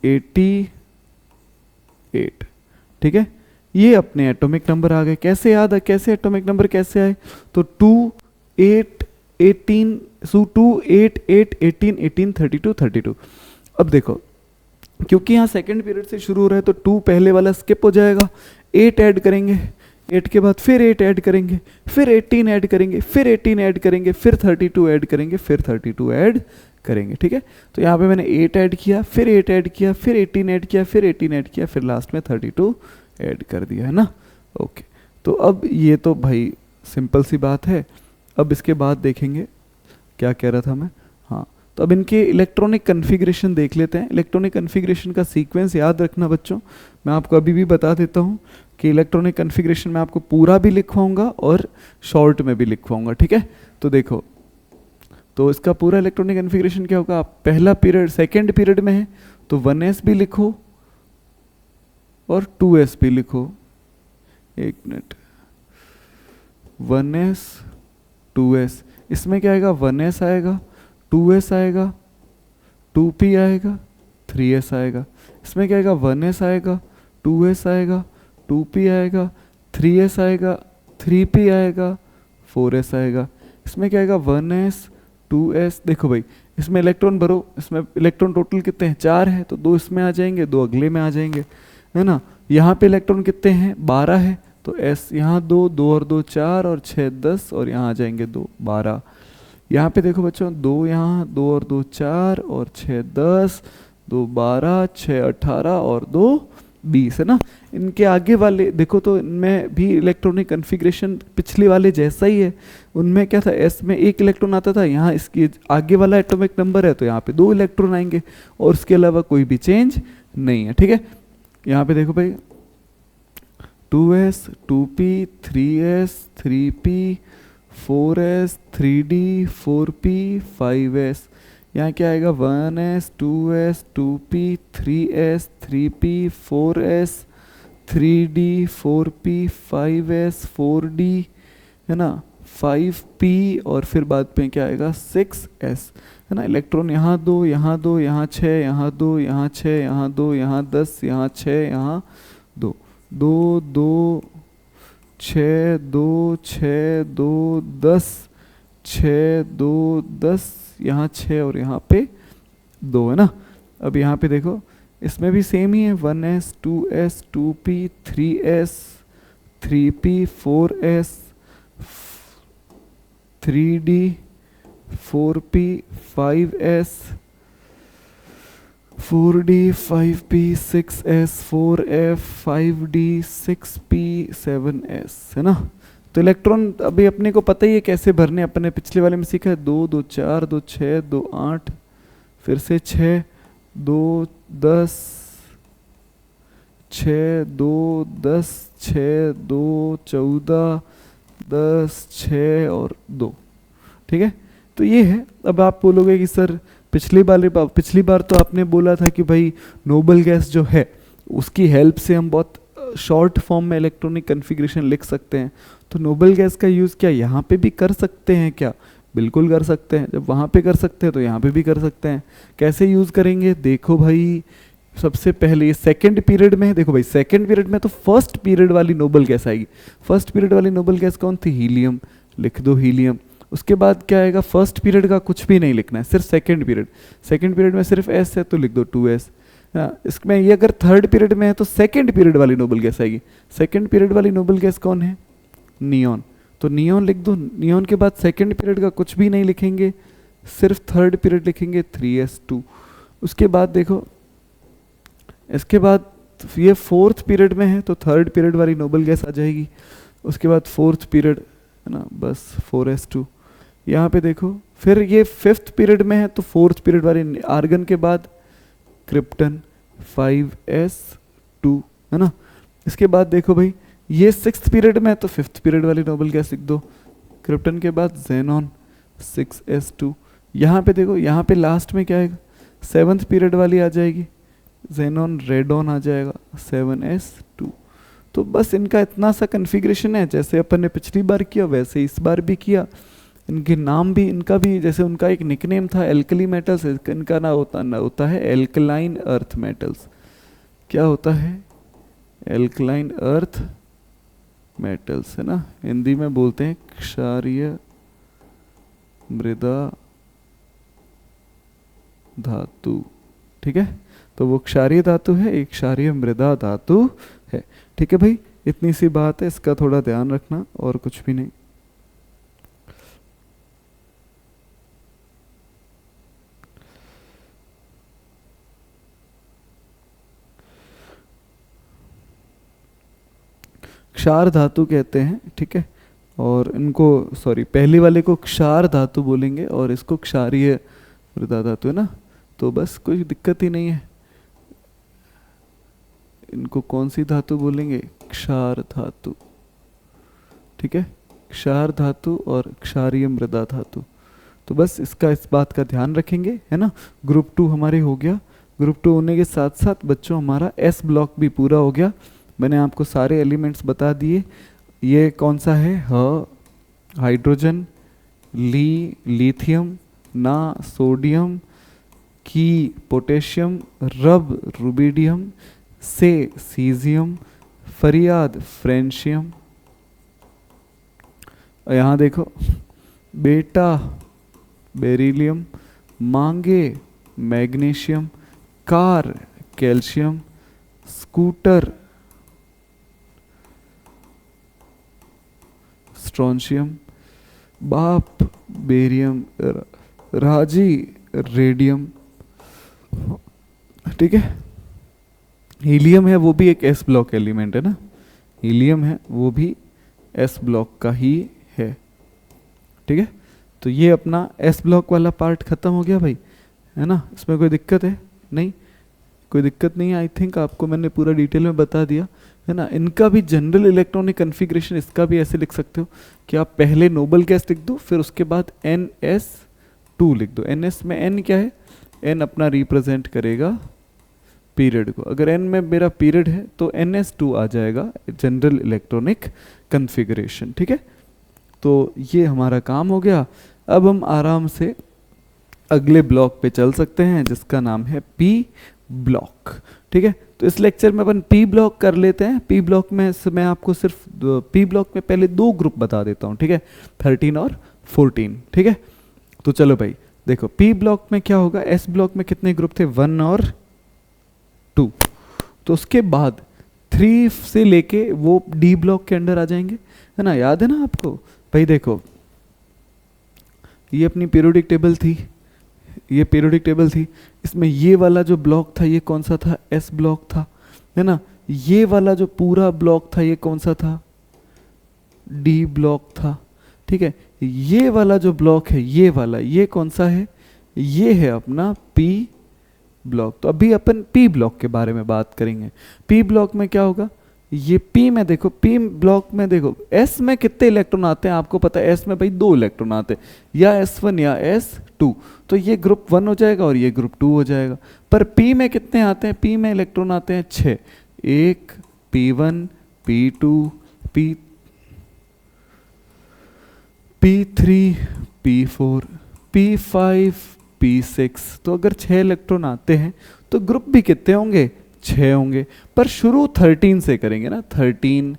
88, ठीक है। ये अपने एटॉमिक नंबर आ गए। कैसे याद है, कैसे एटॉमिक नंबर कैसे आए, तो 2 8 18, 2 8 8 18 18 32 32। अब देखो क्योंकि यहाँ सेकंड पीरियड से शुरू हो रहा है तो 2 पहले वाला स्किप हो जाएगा, 8 ऐड करेंगे, 8 के बाद फिर 8 ऐड करेंगे, फिर 18 ऐड करेंगे, फिर 18 ऐड करेंगे, फिर 32 ऐड करेंगे, फिर 32 ऐड करेंगे, ठीक है। तो यहाँ पे मैंने 8 ऐड किया, फिर 8 ऐड किया, फिर 18 ऐड किया, फिर 18 ऐड किया, फिर लास्ट में 32 ऐड कर दिया, है ना। ओके, तो अब ये तो भाई सिंपल सी बात है। अब इसके बाद देखेंगे क्या कह रहा था मैं, हाँ, तो अब इनके इलेक्ट्रॉनिक कन्फिग्रेशन देख लेते हैं। इलेक्ट्रॉनिक कन्फिग्रेशन का सीक्वेंस याद रखना बच्चों, मैं आपको अभी भी बता देता हूँ कि इलेक्ट्रॉनिक कन्फिग्रेशन में आपको पूरा भी लिखवाऊंगा और शॉर्ट में भी लिखवाऊंगा, ठीक है। तो देखो, तो इसका पूरा इलेक्ट्रॉनिक कन्फिग्रेशन क्या होगा, आप पहला पीरियड सेकेंड पीरियड में है तो 1s भी लिखो और 2s भी लिखो। एक मिनट, 1s 2s, इसमें क्या आएगा 1s आएगा, 2s आएगा, 2p आएगा, 3s आएगा। इसमें क्या आएगा 1s आएगा, 2s आएगा, 2p आएगा, 3s आएगा, 3p आएगा, 4s आएगा। इसमें क्या आएगा 1s 2s। देखो भाई इसमें इलेक्ट्रॉन भरो, इसमें इलेक्ट्रॉन टोटल कितने हैं 4 है, तो 2 इसमें आ जाएंगे, 2 अगले में आ जाएंगे, है ना। यहाँ पे इलेक्ट्रॉन कितने हैं 12 है, तो s यहाँ 2 2 और 2 4 और 6 10 और यहाँ आ जाएंगे 2 12। यहाँ पे देखो बच्चों 2 यहाँ 2 और 2 4 और 6 10, 2 12 6 18 और 2 20, है ना। इनके आगे वाले देखो तो इनमें भी इलेक्ट्रॉनिक कन्फिग्रेशन पिछले वाले जैसा ही है। उनमें क्या था, s में 1 इलेक्ट्रॉन आता था, यहाँ इसके आगे वाला एटॉमिक नंबर है तो यहाँ पे 2 इलेक्ट्रॉन आएंगे और उसके अलावा कोई भी चेंज नहीं है, ठीक है। यहाँ पे देखो भाई 2s 2p 3s 3p 4s 3d 4p 5s। यहाँ क्या आएगा 1s 2s 2p 3s 3p 4s 3d 4p 5s 4d, है ना, 5p और फिर बाद में क्या आएगा 6s, है ना। इलेक्ट्रॉन यहाँ 2 यहाँ 2 यहाँ 6 यहाँ 2 यहाँ 6 यहाँ 2 यहाँ 10 यहाँ 6 यहाँ 2 2 2 6 2 6 2 10 6 2 10 यहाँ 6 और यहाँ पे 2, है ना। अब यहाँ पे देखो इसमें भी सेम ही है 1s 2s 2p 3s 3p 4s 3d 4p 5s 4d 5p 6s 4f 5d 6p 7s, है ना। तो इलेक्ट्रॉन अभी अपने को पता ही है कैसे भरने, अपने पिछले वाले में सीखा है 2 2 4 2 6 2 8 फिर से 6 2 10 6 2 10 6 2 14 10 6 और 2, ठीक है। तो ये है। अब आप बोलोगे कि सर पिछली बार तो आपने बोला था कि भाई नोबल गैस जो है उसकी हेल्प से हम बहुत शॉर्ट फॉर्म में इलेक्ट्रॉनिक कन्फिग्रेशन लिख सकते हैं, तो नोबल गैस का यूज़ क्या यहाँ पे भी कर सकते हैं क्या? बिल्कुल कर सकते हैं। जब वहाँ पे कर सकते हैं तो यहाँ पे भी कर सकते हैं। कैसे यूज़ करेंगे? देखो भाई, सबसे पहले सेकंड पीरियड में, देखो भाई सेकंड पीरियड में तो फर्स्ट पीरियड वाली नोबल गैस आएगी। फर्स्ट पीरियड वाली नोबल गैस कौन थी? हीलियम। लिख दो हीलियम। उसके बाद क्या आएगा? फर्स्ट पीरियड का कुछ भी नहीं लिखना है, सिर्फ सेकंड पीरियड। सेकंड पीरियड में सिर्फ एस है तो लिख दो 2s। इसमें ये अगर थर्ड पीरियड में है तो सेकंड पीरियड वाली नोबल गैस आएगी। सेकंड पीरियड वाली नोबल गैस कौन है? नियॉन। तो नियॉन लिख दो। नियॉन के बाद सेकंड पीरियड का कुछ भी नहीं लिखेंगे, सिर्फ थर्ड पीरियड लिखेंगे 3s2। उसके बाद देखो, इसके बाद ये फोर्थ पीरियड में है तो थर्ड पीरियड वाली नोबल गैस आ जाएगी। उसके बाद फोर्थ पीरियड है ना, बस 4s2। यहाँ पे देखो फिर ये फिफ्थ पीरियड में है तो फोर्थ पीरियड वाली आर्गन के बाद क्रिप्टन 5s2, है ना। इसके बाद देखो भाई ये सिक्स्थ पीरियड में है तो फिफ्थ पीरियड वाली नोबल गैस लिख दो क्रिप्टन के बाद जेनॉन 6s2। यहाँ पे देखो, यहाँ पे लास्ट में क्या आएगा, 7th पीरियड वाली आ जाएगी, जेनॉन रेडॉन आ जाएगा 7s2। तो बस इनका इतना सा कन्फिग्रेशन है, जैसे अपन ने पिछली बार किया वैसे इस बार भी किया। इनके नाम भी, इनका भी जैसे उनका एक निकनेम था एल्कली मेटल्स, इनका ना होता है एल्कलाइन अर्थ मेटल्स। क्या होता है, एल्कलाइन अर्थ मेटल्स, है ना, हिंदी में बोलते हैं क्षारीय मृदा धातु। ठीक है, तो वो क्षारीय धातु है, एक क्षारीय मृदा धातु है। ठीक है भाई, इतनी सी बात है, इसका थोड़ा ध्यान रखना और कुछ भी नहीं। क्षार धातु कहते हैं, ठीक है, और इनको सॉरी पहली वाले को क्षार धातु बोलेंगे और इसको क्षारीय मृदा धातु, है ना। तो बस कोई दिक्कत ही नहीं है, इनको कौन सी धातु बोलेंगे, क्षार धातु। ठीक है, क्षार धातु और क्षारीय मृदा धातु। तो बस इसका, इस बात का ध्यान रखेंगे, है ना। ग्रुप 2 हमारे हो गया। ग्रुप 2 होने के साथ साथ बच्चों हमारा एस ब्लॉक भी पूरा हो गया। मैंने आपको सारे एलिमेंट्स बता दिए। ये कौन सा है, हाइड्रोजन, लिथियम, ना सोडियम, की पोटेशियम, रब रुबिडियम, से सीजियम, फरियाद फ्रेंशियम। यहाँ देखो, बेटा बेरिलियम, मांगे magnesium, car calcium, scooter strontium, बाप बेरियम, राजी रेडियम। ठीक है, हीलियम है वो भी एक एस ब्लॉक एलिमेंट है ना, हीलियम है वो भी एस ब्लॉक का ही है। ठीक है, तो ये अपना एस ब्लॉक वाला पार्ट खत्म हो गया भाई, है ना। इसमें कोई दिक्कत है नहीं, कोई दिक्कत नहीं है। आई थिंक आपको मैंने पूरा डिटेल में बता दिया, है ना। इनका भी जनरल इलेक्ट्रॉनिक कन्फिग्रेशन, इसका भी ऐसे लिख सकते हो कि आप पहले नोबल गैस लिख दो, फिर उसके बाद NS2 लिख दो। NS में N क्या है, N अपना रिप्रेजेंट करेगा पीरियड को। अगर N में मेरा पीरियड है तो NS2 आ जाएगा, जनरल इलेक्ट्रॉनिक कन्फिग्रेशन। ठीक है, तो ये हमारा काम हो गया। अब हम आराम से अगले ब्लॉक पे चल सकते हैं जिसका नाम है P ब्लॉक। ठीक है, तो इस लेक्चर में अपन P ब्लॉक कर लेते हैं। P ब्लॉक में मैं आपको सिर्फ P ब्लॉक में पहले 2 ग्रुप बता देता हूँ, ठीक है, 13 और 14। ठीक है, तो चलो भाई देखो, P ब्लॉक में क्या होगा, S ब्लॉक में कितने ग्रुप थे, 1 और 2। तो उसके बाद 3 से लेके वो D ब्लॉक के अंडर आ जाएंगे, है ना। याद है ना आपको भाई, देखो ये अपनी पीरियोडिक टेबल थी, ये पीरियोडिक टेबल थी, इसमें ये वाला जो ब्लॉक था ये कौन सा था, एस ब्लॉक था, है ना। ये वाला जो पूरा ब्लॉक था ये कौन सा था, डी ब्लॉक था। ठीक है, ये वाला जो ब्लॉक है ये वाला, ये कौन सा है, ये है अपना पी ब्लॉक। तो अभी अपन पी ब्लॉक के बारे में बात करेंगे। पी ब्लॉक में क्या होगा, ये पी में देखो, पी ब्लॉक में देखो एस में कितने इलेक्ट्रॉन आते हैं आपको पता है, एस में भाई 2 इलेक्ट्रॉन आते हैं, या S1 या S2। तो ये ग्रुप 1 हो जाएगा और ये ग्रुप 2 हो जाएगा। पर पी में कितने आते हैं, पी में इलेक्ट्रॉन आते हैं 6, 1 P1 P2 P3 P4 P5 P6। तो अगर 6 इलेक्ट्रॉन आते हैं तो ग्रुप भी कितने होंगे, 6 होंगे। पर शुरू 13 से करेंगे ना, 13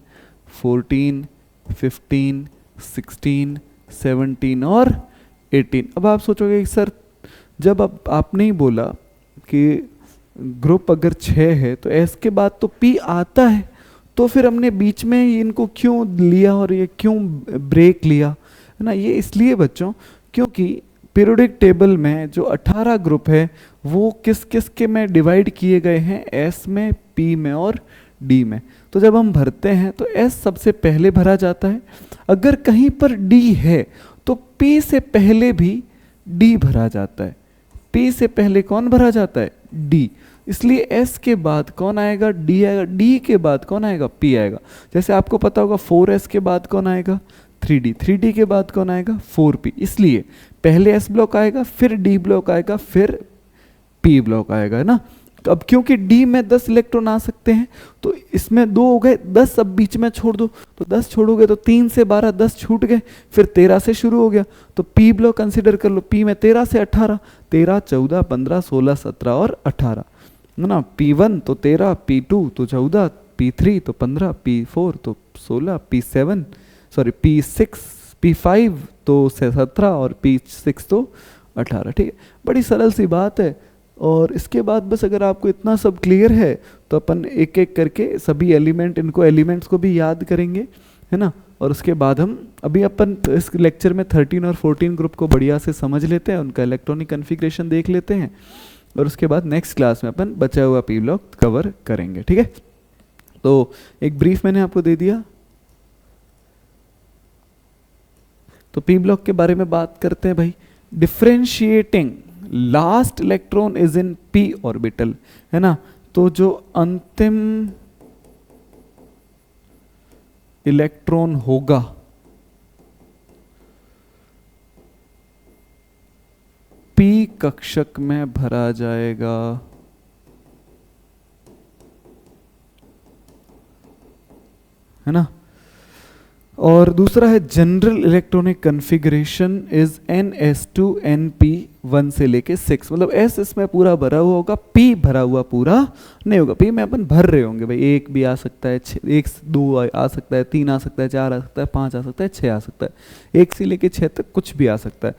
14 15 16 17 और 18। अब आप सोचोगे सर जब अब आपने ही बोला कि ग्रुप अगर 6 है तो एस के बाद तो पी आता है, तो फिर हमने बीच में इनको क्यों लिया और ये क्यों ब्रेक लिया, है ना। ये इसलिए बच्चों क्योंकि पीरियोडिक टेबल में जो 18 ग्रुप है वो किस किस के में डिवाइड किए गए हैं, एस में, पी में और डी में। तो जब हम भरते हैं तो एस सबसे पहले भरा जाता है। अगर कहीं पर डी है तो पी से पहले भी डी भरा जाता है। पी से पहले कौन भरा जाता है, डी। इसलिए एस के बाद कौन आएगा, डी आएगा। डी के बाद कौन आएगा, पी आएगा। जैसे आपको पता होगा 4s के बाद कौन आएगा, 3D के बाद कौन आएगा 4p, इसलिए पहले s ब्लॉक आएगा, फिर d ब्लॉक आएगा, फिर p ब्लॉक आएगा, है ना। तो अब क्योंकि d में 10 इलेक्ट्रॉन आ सकते हैं तो इसमें 2 हो गए, 10 अब बीच में छोड़ दो, तो 10 छोड़ोगे तो 3 से 12 10 छूट गए, फिर 13 से शुरू हो गया, तो p ब्लॉक कंसिडर कर लो, p में 13 से 18, 13 14 15 16 17 और 18, है ना। p1 तो 13, p2 तो 14, p3 तो 15, p4 तो 16, p7 सॉरी p6 p5 तो 17 और p6 तो 18, ठीक है। बड़ी सरल सी बात है। और इसके बाद बस अगर आपको इतना सब क्लियर है तो अपन एक एक करके सभी एलिमेंट्स को भी याद करेंगे, है ना। और उसके बाद हम अभी अपन इस लेक्चर में 13 और 14 ग्रुप को बढ़िया से समझ लेते हैं, उनका इलेक्ट्रॉनिक कन्फिग्रेशन देख लेते हैं, और उसके बाद नेक्स्ट क्लास में अपन बचा हुआ p ब्लॉक कवर करेंगे, ठीक है। तो एक ब्रीफ मैंने आपको दे दिया। तो p ब्लॉक के बारे में बात करते हैं भाई। Differentiating last electron is in p orbital, है ना। तो जो अंतिम इलेक्ट्रॉन होगा p कक्षक में भरा जाएगा, है ना। और दूसरा है general electronic configuration is ns2np1 से लेके 6, मतलब s इसमें पूरा भरा हुआ होगा, p भरा हुआ पूरा नहीं होगा। p में अपन भर रहे होंगे भाई, 1 भी आ सकता है, 1 2 आ सकता है, 3 आ सकता है, 4 आ सकता है, 5 आ सकता है, 6 आ सकता है, 1 से लेके 6 तक कुछ भी आ सकता है।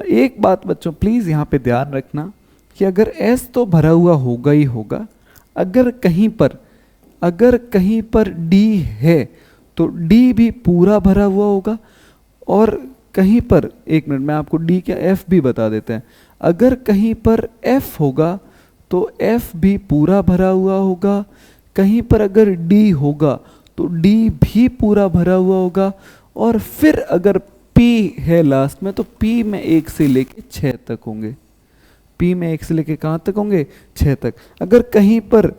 एक बात बच्चों प्लीज यहाँ पे ध्यान रखना कि अगर s तो भरा हुआ होगा ही होगा, अगर कहीं पर d है तो d भी पूरा भरा हुआ होगा, और कहीं पर, एक मिनट मैं आपको d क्या f भी बता देते हैं, अगर कहीं पर f होगा तो f भी पूरा भरा हुआ होगा, कहीं पर अगर d होगा तो d भी पूरा भरा हुआ होगा, और फिर अगर p है लास्ट में तो p में 1 से लेके 6 तक होंगे, p में 1 से लेके कहाँ तक होंगे 6 तक। अगर कहीं पर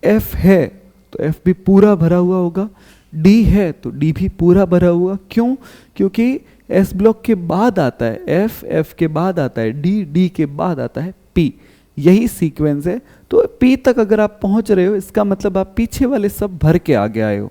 f है तो f भी पूरा भरा हुआ होगा, d है तो d भी पूरा भरा हुआ, क्यों? क्योंकि s ब्लॉक के बाद आता है f के बाद आता है d के बाद आता है p, यही सीक्वेंस है। तो p तक अगर आप पहुंच रहे हो इसका मतलब आप पीछे वाले सब भर के आगे आए हो,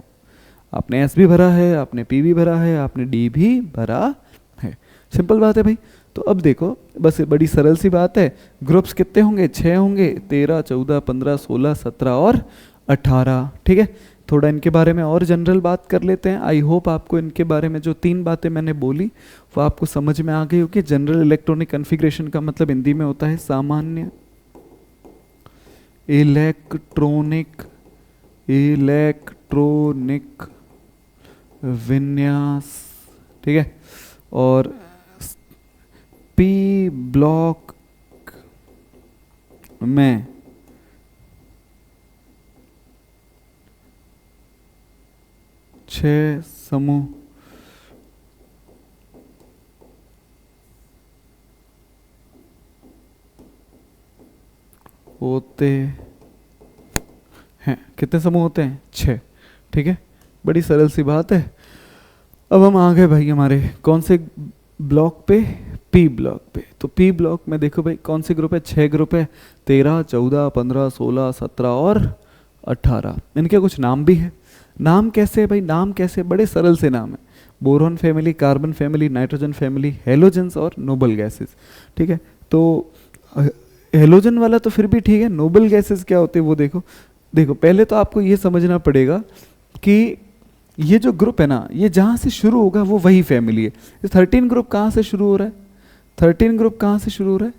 आपने s भी भरा है, आपने p भी भरा है, आपने d भी भरा है। सिंपल बात है भाई। तो अब देखो बस बड़ी सरल सी बात है, ग्रुप्स कितने होंगे 6 होंगे, 13 14 15 16 17 और 18, ठीक है। थोड़ा इनके बारे में और जनरल बात कर लेते हैं। आई होप आपको इनके बारे में जो 3 बातें मैंने बोली वो आपको समझ में आ गई होगी। जनरल इलेक्ट्रॉनिक कन्फिग्रेशन का मतलब हिंदी में होता है सामान्य इलेक्ट्रॉनिक विन्यास, ठीक है। और p ब्लॉक में छह समूह होते हैं। कितने समूह होते हैं 6, ठीक है। बड़ी सरल सी बात है। अब हम आ गए भाई हमारे कौन से ब्लॉक पे, p ब्लॉक पे। तो p ब्लॉक में देखो भाई कौन से ग्रुप है, 6 ग्रुप है, 13 14 15 16 17 और 18। इनके कुछ नाम भी है। नाम कैसे है भाई, नाम कैसे, बड़े सरल से नाम है। Boron family, carbon family, nitrogen family, halogens और नोबल गैसेस, ठीक है। तो हेलोजन वाला तो फिर भी ठीक है, नोबल गैसेस क्या होते हैं वो देखो। पहले तो आपको ये समझना पड़ेगा कि ये जो ग्रुप है ना, ये जहाँ से शुरू होगा वो वही फैमिली है। 13 ग्रुप कहाँ से शुरू हो रहा है, 13 ग्रुप कहाँ से शुरू हो रहा है,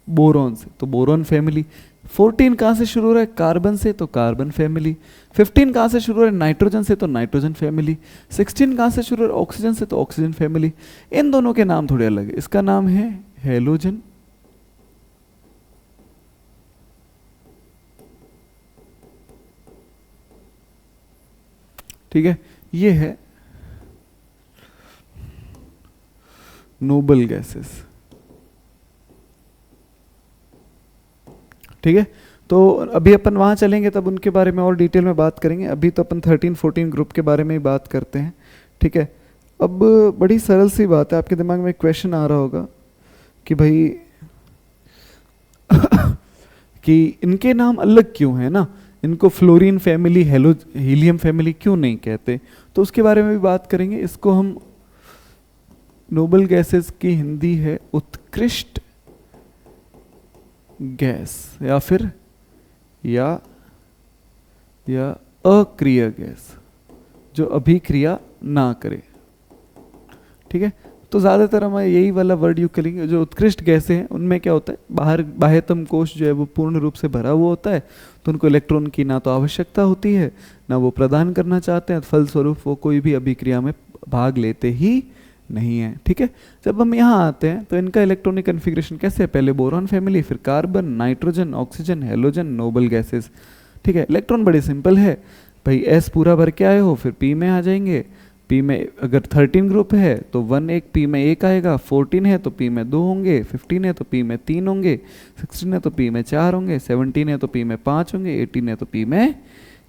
बोरॉन से, तो बोरॉन फैमिली। 14 कहाँ से शुरू हो रहा है, कार्बन से, तो कार्बन फैमिली। 15 कहाँ से शुरू हो रहा है, नाइट्रोजन से, तो नाइट्रोजन फैमिली। 16 कहाँ से शुरू हो रहा है, ऑक्सीजन से, तो ऑक्सीजन फैमिली। इन दोनों के नाम थोड़े अलग है। इसका नाम है हेलोजन, ठीक है। ये है नोबल गैसेस, ठीक है। तो अभी अपन वहाँ चलेंगे तब उनके बारे में और डिटेल में बात करेंगे। अभी तो अपन 13 14 ग्रुप के बारे में ही बात करते हैं, ठीक है। अब बड़ी सरल सी बात है, आपके दिमाग में क्वेश्चन आ रहा होगा कि भाई कि इनके नाम अलग क्यों है ना, इनको fluorine family hello helium family क्यों नहीं कहते, तो उसके बारे में भी बात करेंगे। इसको हम नोबल गैसेस की हिंदी है उत्कृष्ट गैस या फिर या अक्रिय गैस, जो अभिक्रिया ना करे। ठीक है, तो ज़्यादातर हम यही वाला वर्ड यूज करेंगे। जो उत्कृष्ट गैसें हैं उनमें क्या होता है, बाह्यतम कोश जो है वो पूर्ण रूप से भरा हुआ होता है, तो उनको इलेक्ट्रॉन की ना तो आवश्यकता होती है ना वो प्रदान करना चाहते हैं, फलस्वरूप वो कोई भी अभिक्रिया में भाग लेते ही नहीं है। ठीक है, जब हम यहाँ आते हैं तो इनका इलेक्ट्रॉनिक कन्फिग्रेशन कैसे है, पहले बोरॉन फैमिली, फिर carbon, nitrogen, oxygen, halogen, noble gases. ठीक है, इलेक्ट्रॉन बड़े सिंपल है भाई, एस पूरा भर के आए हो फिर पी में आ जाएंगे। पी में अगर 13 ग्रुप है तो 1 एक पी में एक आएगा, 14 है तो पी में 2 होंगे, 15 है तो पी में 3 होंगे, 16 है तो पी में 4 होंगे, 17 है तो पी में 5 होंगे, 18 है तो पी में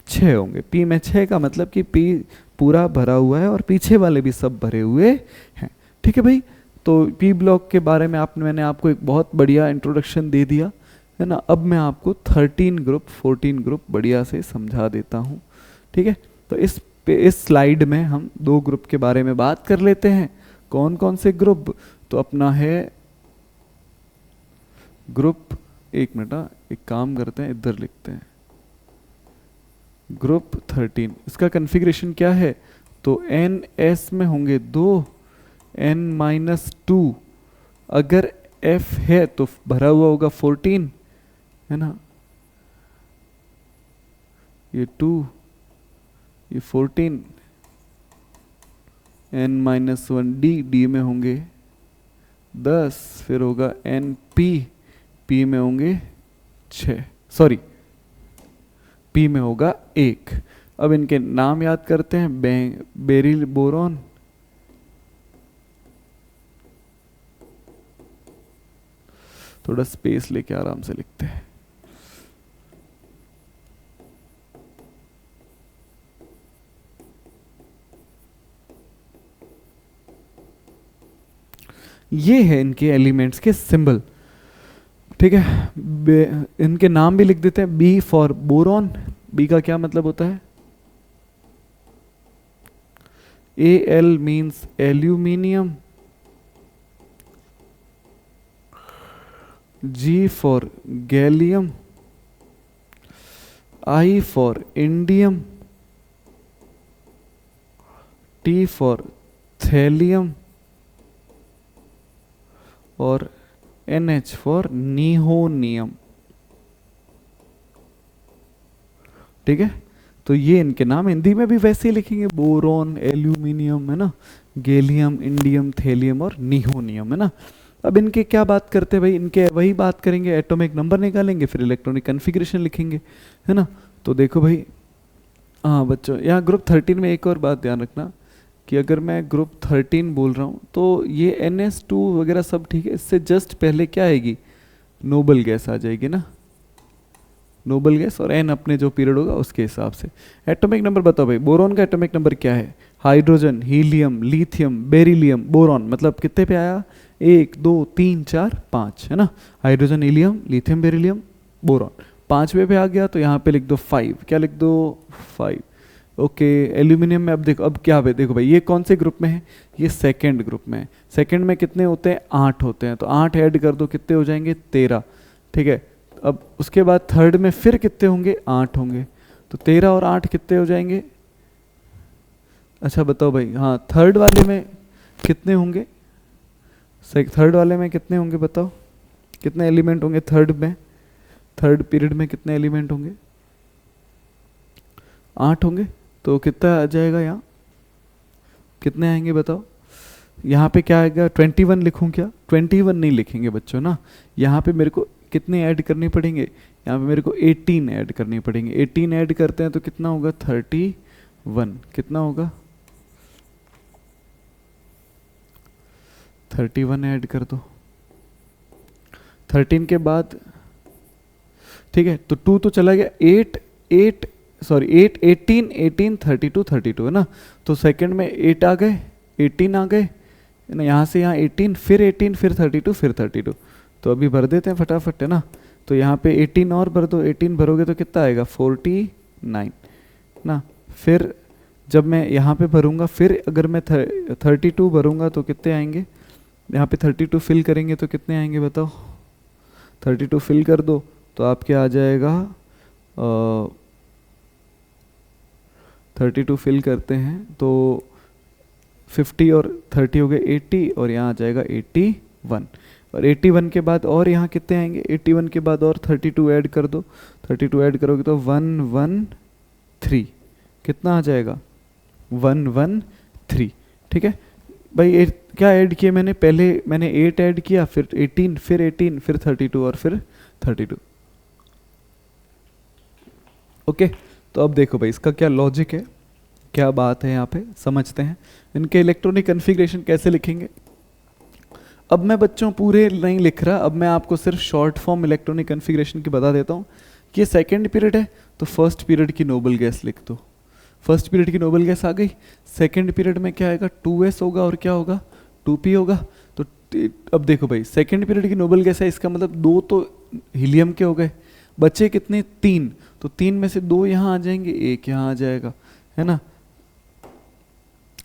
6 होंगे। पी में 6 का मतलब कि पी पूरा भरा हुआ है और पीछे वाले भी सब भरे हुए हैं। ठीक है भाई, तो पी ब्लॉक के बारे में मैंने आपको एक बहुत बढ़िया इंट्रोडक्शन दे दिया है ना। अब मैं आपको 13 ग्रुप 14 ग्रुप बढ़िया से समझा देता हूँ। ठीक है, तो इस स्लाइड में हम 2 ग्रुप के बारे में बात कर लेते हैं। कौन कौन से ग्रुप, तो अपना है ग्रुप, एक मिनट, एक काम करते हैं, इधर लिखते हैं ग्रुप 13। इसका कन्फिग्रेशन क्या है, तो एन एस में होंगे 2 n-2, अगर F है तो भरा हुआ होगा 14 है ना, ये 2 ये 14, n-1 डी में होंगे 10, फिर होगा Np, P में होंगे 6, सॉरी P में होगा 1। अब इनके नाम याद करते हैं, बेरिल बोरॉन, थोड़ा स्पेस लेके आराम से लिखते हैं। ये है इनके एलिमेंट्स के सिंबल। ठीक है, इनके नाम भी लिख देते हैं। बी फॉर बोरॉन, बी का क्या मतलब होता है, Al means aluminium, G for gallium, I for indium, T for thallium और NH फॉर निहोनियम। ठीक है, तो ये इनके नाम हिंदी में भी वैसे ही लिखेंगे, बोरॉन, एल्यूमिनियम है ना, गैलियम, इंडियम, थैलियम और निहोनियम है ना। अब इनके क्या बात करते हैं भाई, इनके वही बात करेंगे, एटॉमिक नंबर निकालेंगे, फिर इलेक्ट्रॉनिक कन्फिग्रेशन लिखेंगे है ना। तो देखो भाई, हाँ बच्चों, यहाँ ग्रुप 13 में एक और बात ध्यान रखना कि अगर मैं ग्रुप 13 बोल रहा हूँ तो ये NS2 वगैरह सब ठीक है, इससे जस्ट पहले क्या आएगी, नोबल गैस आ जाएगी ना, नोबल गैस, और N अपने जो पीरियड होगा उसके हिसाब से। एटॉमिक नंबर बताओ भाई, बोरॉन का एटॉमिक नंबर क्या है, hydrogen, helium, lithium, beryllium, boron, मतलब कितने पे आया, 1 2 3 4 5 है ना, hydrogen, helium, lithium, beryllium, boron. 5वें पे आ गया तो यहाँ पे लिख दो 5, क्या लिख दो 5। ओके, एल्यूमिनियम में अब देखो, अब क्या है, देखो भाई ये कौन से ग्रुप में है, ये सेकंड ग्रुप में है। सेकंड में कितने होते हैं, 8 होते हैं, तो 8 ऐड कर दो, कितने हो जाएंगे 13। ठीक है, अब उसके बाद थर्ड में फिर कितने होंगे, 8 होंगे, तो 13 और 8 कितने हो जाएंगे। अच्छा बताओ भाई, हाँ थर्ड वाले में कितने होंगे, थर्ड वाले में कितने होंगे बताओ, कितने एलिमेंट होंगे थर्ड में, थर्ड पीरियड में कितने एलिमेंट होंगे, 8 होंगे। तो कितना आ जाएगा, यहाँ कितने आएंगे बताओ, यहाँ पे क्या आएगा, 21 लिखूँ क्या, 21 नहीं लिखेंगे बच्चों ना, यहाँ पे मेरे को कितने ऐड करने पड़ेंगे, यहाँ पे मेरे को 18 ऐड करने पड़ेंगे। 18 ऐड करते हैं तो कितना होगा, 31, कितना होगा 31 ऐड कर दो 13 के बाद। ठीक है, तो 2 तो चला गया, 8 सॉरी 8 18 18 32 32 है ना, तो सेकंड में 8 आ गए, 18 आ गए ना, यहाँ से यहाँ 18 फिर 18 फिर 32 फिर 32, तो अभी भर देते हैं फटाफट है ना। तो यहाँ पे 18 और भर दो, 18 भरोगे तो कितना आएगा 49 ना। फिर जब मैं यहाँ पे भरूंगा, फिर अगर मैं 32 भरूंगा तो कितने आएंगे, यहाँ पे 32 फिल करेंगे तो कितने आएंगे बताओ, 32 फिल कर दो तो आपके आ जाएगा 32 फिल करते हैं तो 50 और 30 हो गए 80, और यहाँ आ जाएगा 81, और 81 के बाद और यहाँ कितने आएंगे, 81 के बाद और 32 ऐड कर दो, 32 ऐड करोगे तो 113, कितना आ जाएगा 113। ठीक है भाई, क्या ऐड किया मैंने, पहले मैंने 8 ऐड किया, फिर 18 फिर 18 फिर 32 और फिर 32। ओके, तो अब देखो भाई इसका क्या लॉजिक है, क्या बात है यहाँ पे समझते हैं। इनके इलेक्ट्रॉनिक कन्फिग्रेशन कैसे लिखेंगे। अब मैं बच्चों पूरे नहीं लिख रहा, अब मैं आपको सिर्फ शॉर्ट फॉर्म इलेक्ट्रॉनिक कन्फिग्रेशन की बता देता हूँ कि ये सेकेंड पीरियड है तो फर्स्ट पीरियड की नोबल गैस लिख दो, फर्स्ट पीरियड की नोबल गैस आ गई। सेकेंड पीरियड में क्या आएगा 2s होगा और क्या होगा 2p होगा। तो अब देखो भाई सेकेंड पीरियड की नोबल गैस है, इसका मतलब 2 तो हीलियम के हो गए, बचे कितने 3, तो 3 में से 2 यहाँ आ जाएंगे, 1 यहाँ आ जाएगा है ना।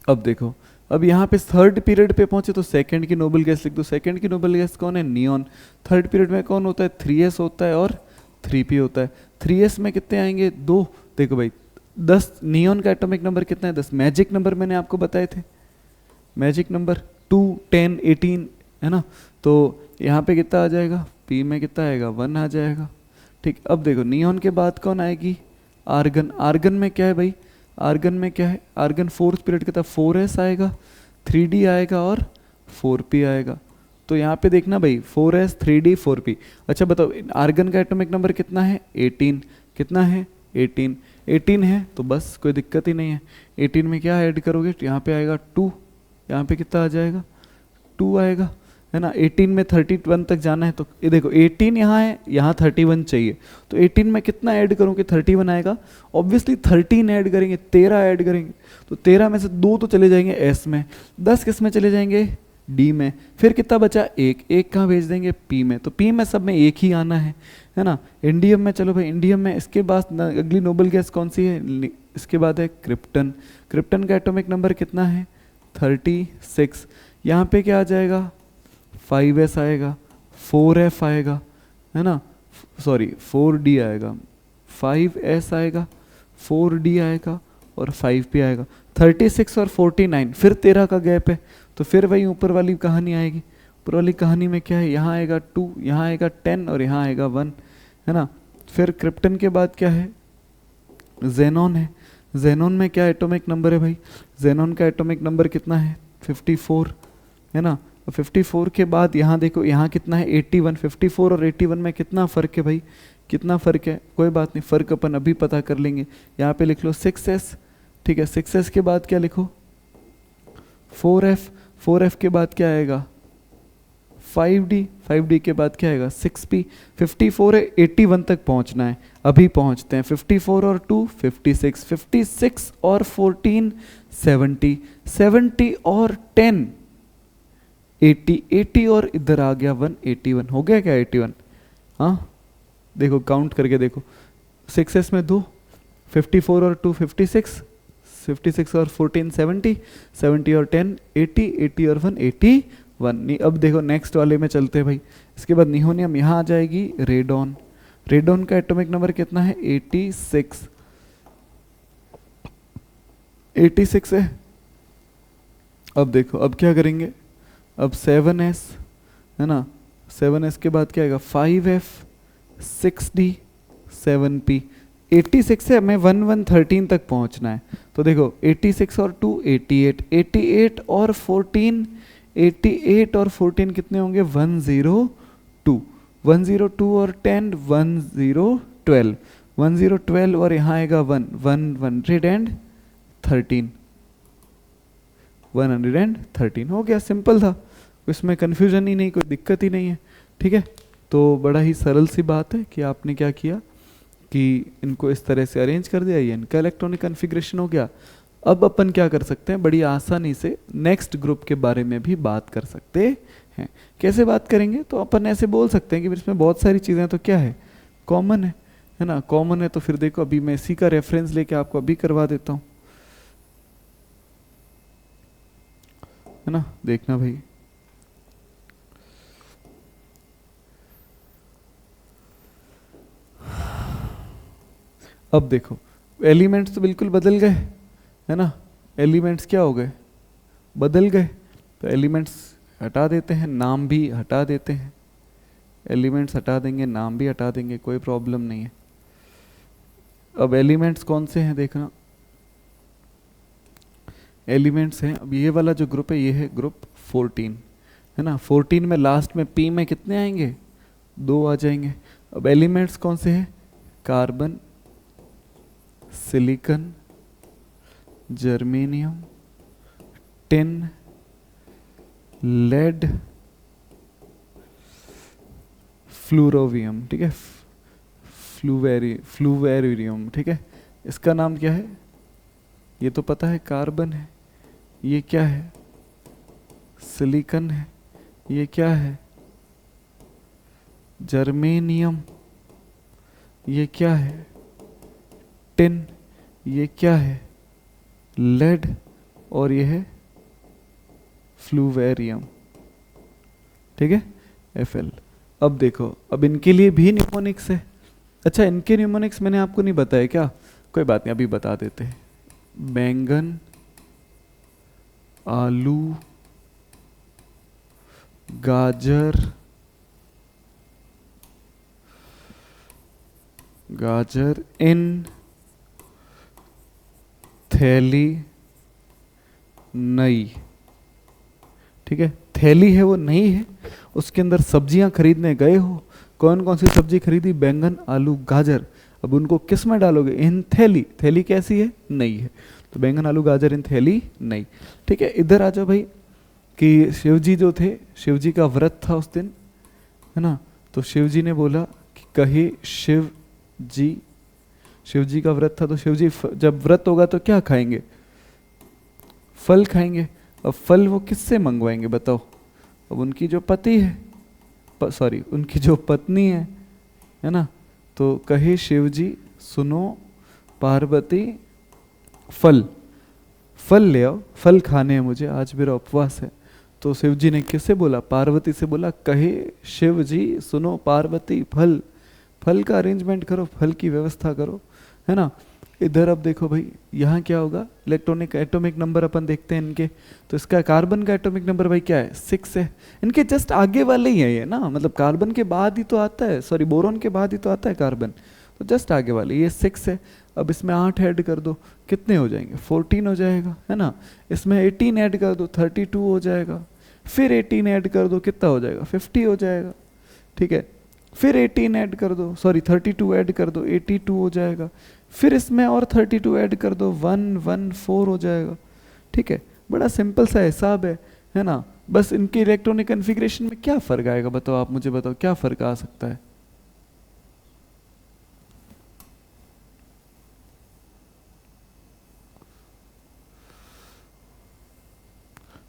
अब देखो, अब यहाँ पे थर्ड पीरियड पे पहुंचे तो सेकंड की नोबल गैस लिख दो, सेकंड की नोबल गैस कौन है नियॉन। थर्ड पीरियड में कौन होता है 3s होता है और 3p होता है। 3s में कितने आएंगे 2, देखो भाई 10, नियॉन का एटॉमिक नंबर कितना है 10, मैजिक नंबर मैंने आपको बताए थे, मैजिक नंबर 2 10 18 है ना। तो यहाँ पे कितना आ जाएगा, p में कितना आएगा 1 आ जाएगा। ठीक, अब देखो नियॉन के बाद कौन आएगी आर्गन। आर्गन में क्या है भाई, आर्गन में क्या है, आर्गन फोर्थ पीरियड के था 4s आएगा, 3d आएगा और 4p आएगा। तो यहाँ पे देखना भाई 4s 3d 4p। अच्छा बताओ आर्गन का एटॉमिक नंबर कितना है 18, कितना है 18, 18 है तो बस कोई दिक्कत ही नहीं है। 18 में क्या ऐड करोगे, यहाँ पे आएगा 2, यहाँ पे कितना आ जाएगा 2 आएगा है ना। 18 में 31 तक जाना है तो ये देखो 18 यहाँ है, यहाँ 31 चाहिए, तो 18 में कितना ऐड करूँ कि 31 आएगा, ऑब्वियसली 13 ऐड करेंगे, 13 ऐड करेंगे, तो 13 में से 2 तो चले जाएंगे एस में, 10 किस में चले जाएंगे डी में, फिर कितना बचा 1, 1 कहाँ भेज देंगे पी में, तो पी में सब में 1 ही आना है ना। इंडियम में चलो भाई, इंडियम में इसके बाद अगली नोबल गैस कौन सी है, इसके बाद है क्रिप्टन। क्रिप्टन का एटॉमिक नंबर कितना है 36, यहाँ पे क्या आ जाएगा 5s आएगा, 4f आएगा है ना, सॉरी 4d आएगा, 5s आएगा, 4d आएगा और 5p आएगा। 36 और 49 फिर 13 का गैप है, तो फिर वही ऊपर वाली कहानी आएगी। ऊपर वाली कहानी में क्या है, यहाँ आएगा 2, यहाँ आएगा 10 और यहाँ आएगा 1 है ना। फिर क्रिप्टन के बाद क्या है जेनॉन है। जेनॉन में क्या एटॉमिक नंबर है भाई, जेनॉन का एटॉमिक नंबर कितना है 54 है ना। 54 के बाद यहाँ देखो यहाँ कितना है 81, 54 और 81 में कितना फ़र्क है भाई, कितना फ़र्क है, कोई बात नहीं फ़र्क अपन अभी पता कर लेंगे। यहाँ पे लिख लो 6s, ठीक है 6s के बाद क्या लिखो 4f, 4f के बाद क्या आएगा 5d, 5d के बाद क्या आएगा 6p। 54 है 81 तक पहुँचना है, अभी पहुँचते हैं 54 और 2 56, 56 और 14 70, 70 और 10 80, 80 और इधर आ गया 1 81, हो गया क्या 81, हाँ देखो काउंट करके देखो 6s में 2, 54 और 2 56, 56 और 14 70, 70 और 10 80, 80 और 1 81 नहीं। अब देखो नेक्स्ट वाले में चलते हैं भाई, इसके बाद निहोनियम यहाँ आ जाएगी रेडॉन। रेडॉन का एटॉमिक नंबर कितना है 86, 86 है। अब देखो अब क्या करेंगे, अब 7s है ना, 7s के बाद क्या आएगा 5f, 6d, 7p। 86 है, हमें 1113 तक पहुंचना है, तो देखो 86 और 2 88, 88 और 14 88 और 14 कितने होंगे 102, 102 और 10 1012, 1012 और यहाँ आएगा 113 हो गया, सिंपल था, इसमें कन्फ्यूजन ही नहीं, कोई दिक्कत ही नहीं है। ठीक है, तो बड़ा ही सरल सी बात है कि आपने क्या किया कि इनको इस तरह से अरेंज कर दिया, ये इनका इलेक्ट्रॉनिक कन्फिग्रेशन हो गया। अब अपन क्या कर सकते हैं, बड़ी आसानी से नेक्स्ट ग्रुप के बारे में भी बात कर सकते हैं। कैसे बात करेंगे, तो अपन ऐसे बोल सकते हैं कि इसमें बहुत सारी चीज़ें तो क्या है, कॉमन है ना। कॉमन है तो फिर देखो अभी मैं इसी का रेफरेंस लेके आपको अभी करवा देता हूँ, है ना। देखना भाई, अब देखो एलिमेंट्स तो बिल्कुल बदल गए, है ना। एलिमेंट्स क्या हो गए, बदल गए। तो एलिमेंट्स हटा देते हैं, नाम भी हटा देते हैं। एलिमेंट्स हटा देंगे, नाम भी हटा देंगे, कोई प्रॉब्लम नहीं है। अब एलिमेंट्स कौन से हैं देखना, एलिमेंट्स हैं, अब ये वाला जो ग्रुप है ये है ग्रुप 14, है ना। 14 में लास्ट में पी में कितने आएंगे, 2 आ जाएंगे। अब एलिमेंट्स कौन से हैं, carbon, silicon, germanium, tin, lead, flerovium, ठीक है, फ्लूवेरियम, ठीक है। इसका नाम क्या है, ये तो पता है कार्बन है, ये क्या है, सिलिकॉन है, ये क्या है, जर्मेनियम, ये क्या है, टिन, ये क्या है, लेड, और ये है फ्लूवेरियम, ठीक है, Fl। अब देखो, अब इनके लिए भी न्यूमोनिक्स है। अच्छा, इनके न्यूमोनिक्स मैंने आपको नहीं बताया क्या, कोई बात नहीं अभी बता देते हैं। बैंगन, आलू, गाजर, इन, थैली, नई, ठीक है। थैली है वो नई है, उसके अंदर सब्जियां खरीदने गए हो, कौन कौन सी सब्जी खरीदी, बैंगन, आलू, गाजर। अब उनको किस में डालोगे, इन थैली, थैली कैसी है, नई है, तो बैंगन, आलू, गाजर, इन थैली, नई, ठीक है। इधर आ जाओ भाई, कि शिव जी जो थे, शिव जी का व्रत था उस दिन, है ना। तो शिव जी ने बोला कि कहे शिव जी का व्रत था, तो शिव जी जब व्रत होगा तो क्या खाएंगे, फल खाएंगे। अब फल वो किससे मंगवाएंगे बताओ, अब उनकी जो पति है, उनकी जो पत्नी है ना। तो कहे शिव जी सुनो पार्वती, फल ले आओ, फल खाने हैं मुझे, आज मेरा उपवास है। तो शिव जी ने किससे बोला, पार्वती से बोला, कहे शिव जी सुनो पार्वती, फल का अरेंजमेंट करो, फल की व्यवस्था करो, है ना। इधर अब देखो भाई, यहाँ क्या होगा, इलेक्ट्रॉनिक एटॉमिक नंबर अपन देखते हैं इनके, तो इसका कार्बन का एटॉमिक नंबर भाई क्या है, 6 है। इनके जस्ट आगे वाले ही है ये ना, मतलब कार्बन के बाद ही तो आता है, सॉरी बोरोन के बाद ही तो आता है कार्बन, तो जस्ट आगे वाले, ये 6 है। अब इसमें 8 ऐड कर दो, कितने हो जाएंगे, 14 हो जाएगा, है ना। इसमें 18 ऐड कर दो, 32 हो जाएगा। फिर 18 ऐड कर दो, कितना हो जाएगा, 50 हो जाएगा, ठीक है। फिर 18 ऐड कर दो, सॉरी 32 ऐड कर दो, 82 हो जाएगा। फिर इसमें और 32 ऐड कर दो, 114 हो जाएगा, ठीक है। बड़ा सिंपल सा हिसाब है ना। बस इनके इलेक्ट्रॉनिक कन्फिग्रेशन में क्या फ़र्क आएगा बताओ, आप मुझे बताओ क्या फ़र्क आ सकता है।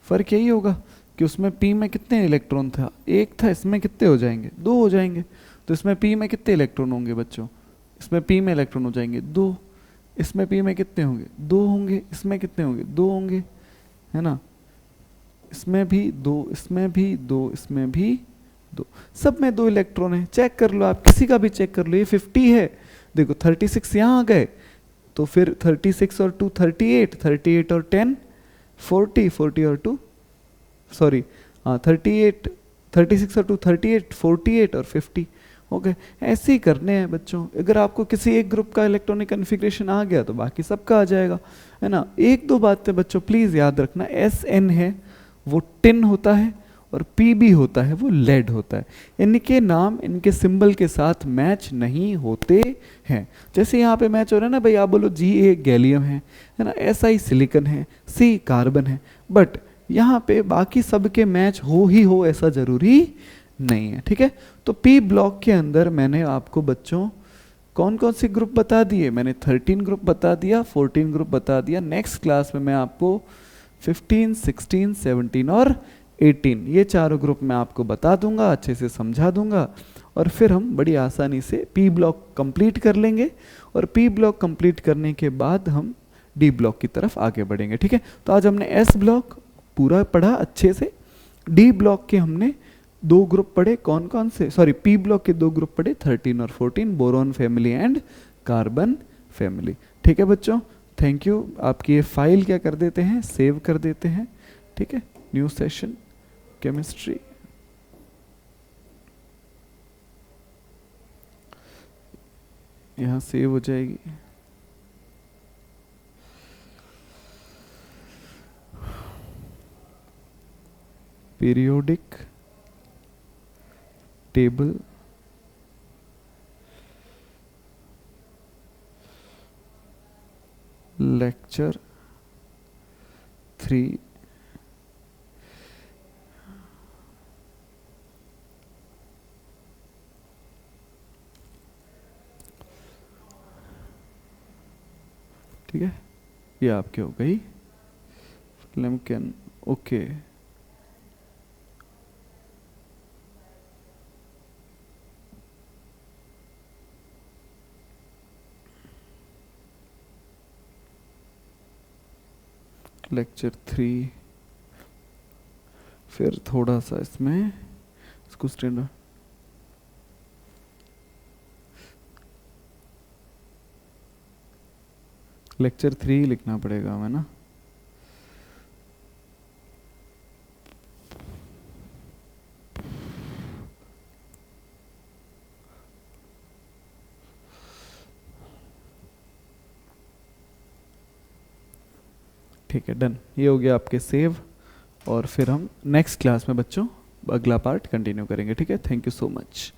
फ़र्क यही होगा कि उसमें P में कितने इलेक्ट्रॉन था, 1 था, इसमें कितने हो जाएंगे, 2 हो जाएंगे। तो इसमें P में कितने इलेक्ट्रॉन होंगे बच्चों, इसमें P में इलेक्ट्रॉन हो जाएंगे 2, इसमें P में कितने होंगे, 2 होंगे, इसमें कितने होंगे, 2 होंगे, है ना। इसमें भी 2, इसमें भी 2, इसमें भी 2, सब में 2 इलेक्ट्रॉन है। चेक कर लो, आप किसी का भी चेक कर लो, ये 50 है, देखो 36 यहाँ आ गए, तो फिर 36 और 2 38, 38 और 10 40, 40 और 2 सॉरी हाँ 38, 36 और 2 38, 48 और 50, ओके। ऐसे ही करने हैं बच्चों, अगर आपको किसी एक ग्रुप का इलेक्ट्रॉनिक कन्फिग्रेशन आ गया तो बाकी सबका आ जाएगा, है ना। 1-2 बातें बच्चों प्लीज़ याद रखना, SN है वो टिन होता है, और PB होता है वो लेड होता है। इनके नाम इनके सिंबल के साथ मैच नहीं होते हैं। जैसे यहाँ पे मैच हो रहा है ना भाई, आप बोलो Ga गैलियम है ना, Si सिलिकॉन है, C कार्बन है, बट यहाँ पे बाकी सब के मैच हो ऐसा जरूरी नहीं है, ठीक है। तो P ब्लॉक के अंदर मैंने आपको बच्चों कौन कौन से ग्रुप बता दिए मैंने? 13 ग्रुप बता दिया, 14 ग्रुप बता दिया। नेक्स्ट क्लास में मैं आपको 15, 16, 17 और 18 ये चारों ग्रुप मैं आपको बता दूंगा, अच्छे से समझा दूंगा, और फिर हम बड़ी आसानी से पी ब्लॉक कंप्लीट कर लेंगे, और पी ब्लॉक कंप्लीट करने के बाद हम डी ब्लॉक की तरफ आगे बढ़ेंगे। ठीक है, तो आज हमने एस ब्लॉक पूरा पढ़ा अच्छे से। डी ब्लॉक के हमने दो ग्रुप पढ़े, कौन कौन से? सॉरी, पी ब्लॉक के दो ग्रुप पढ़े, 13 और 14, boron family and carbon family. ठीक है बच्चों, थैंक यू। आपकी ये फाइल क्या कर देते हैं, सेव कर देते हैं। ठीक है, न्यू सेशन केमिस्ट्री, यहाँ सेव हो जाएगी। पीरियोडिक टेबल लेक्चर 3 ठीक है, ये आपके हो गई फ्लेमकेन। ओके, लेक्चर 3, फिर थोड़ा सा इसमें इसको स्टैंडर्ड लेक्चर 3 लिखना पड़ेगा हमें ना। ठीक है, डन, ये हो गया आपके सेव, और फिर हम नेक्स्ट क्लास में बच्चों अगला पार्ट कंटिन्यू करेंगे। ठीक है, थैंक यू सो मच।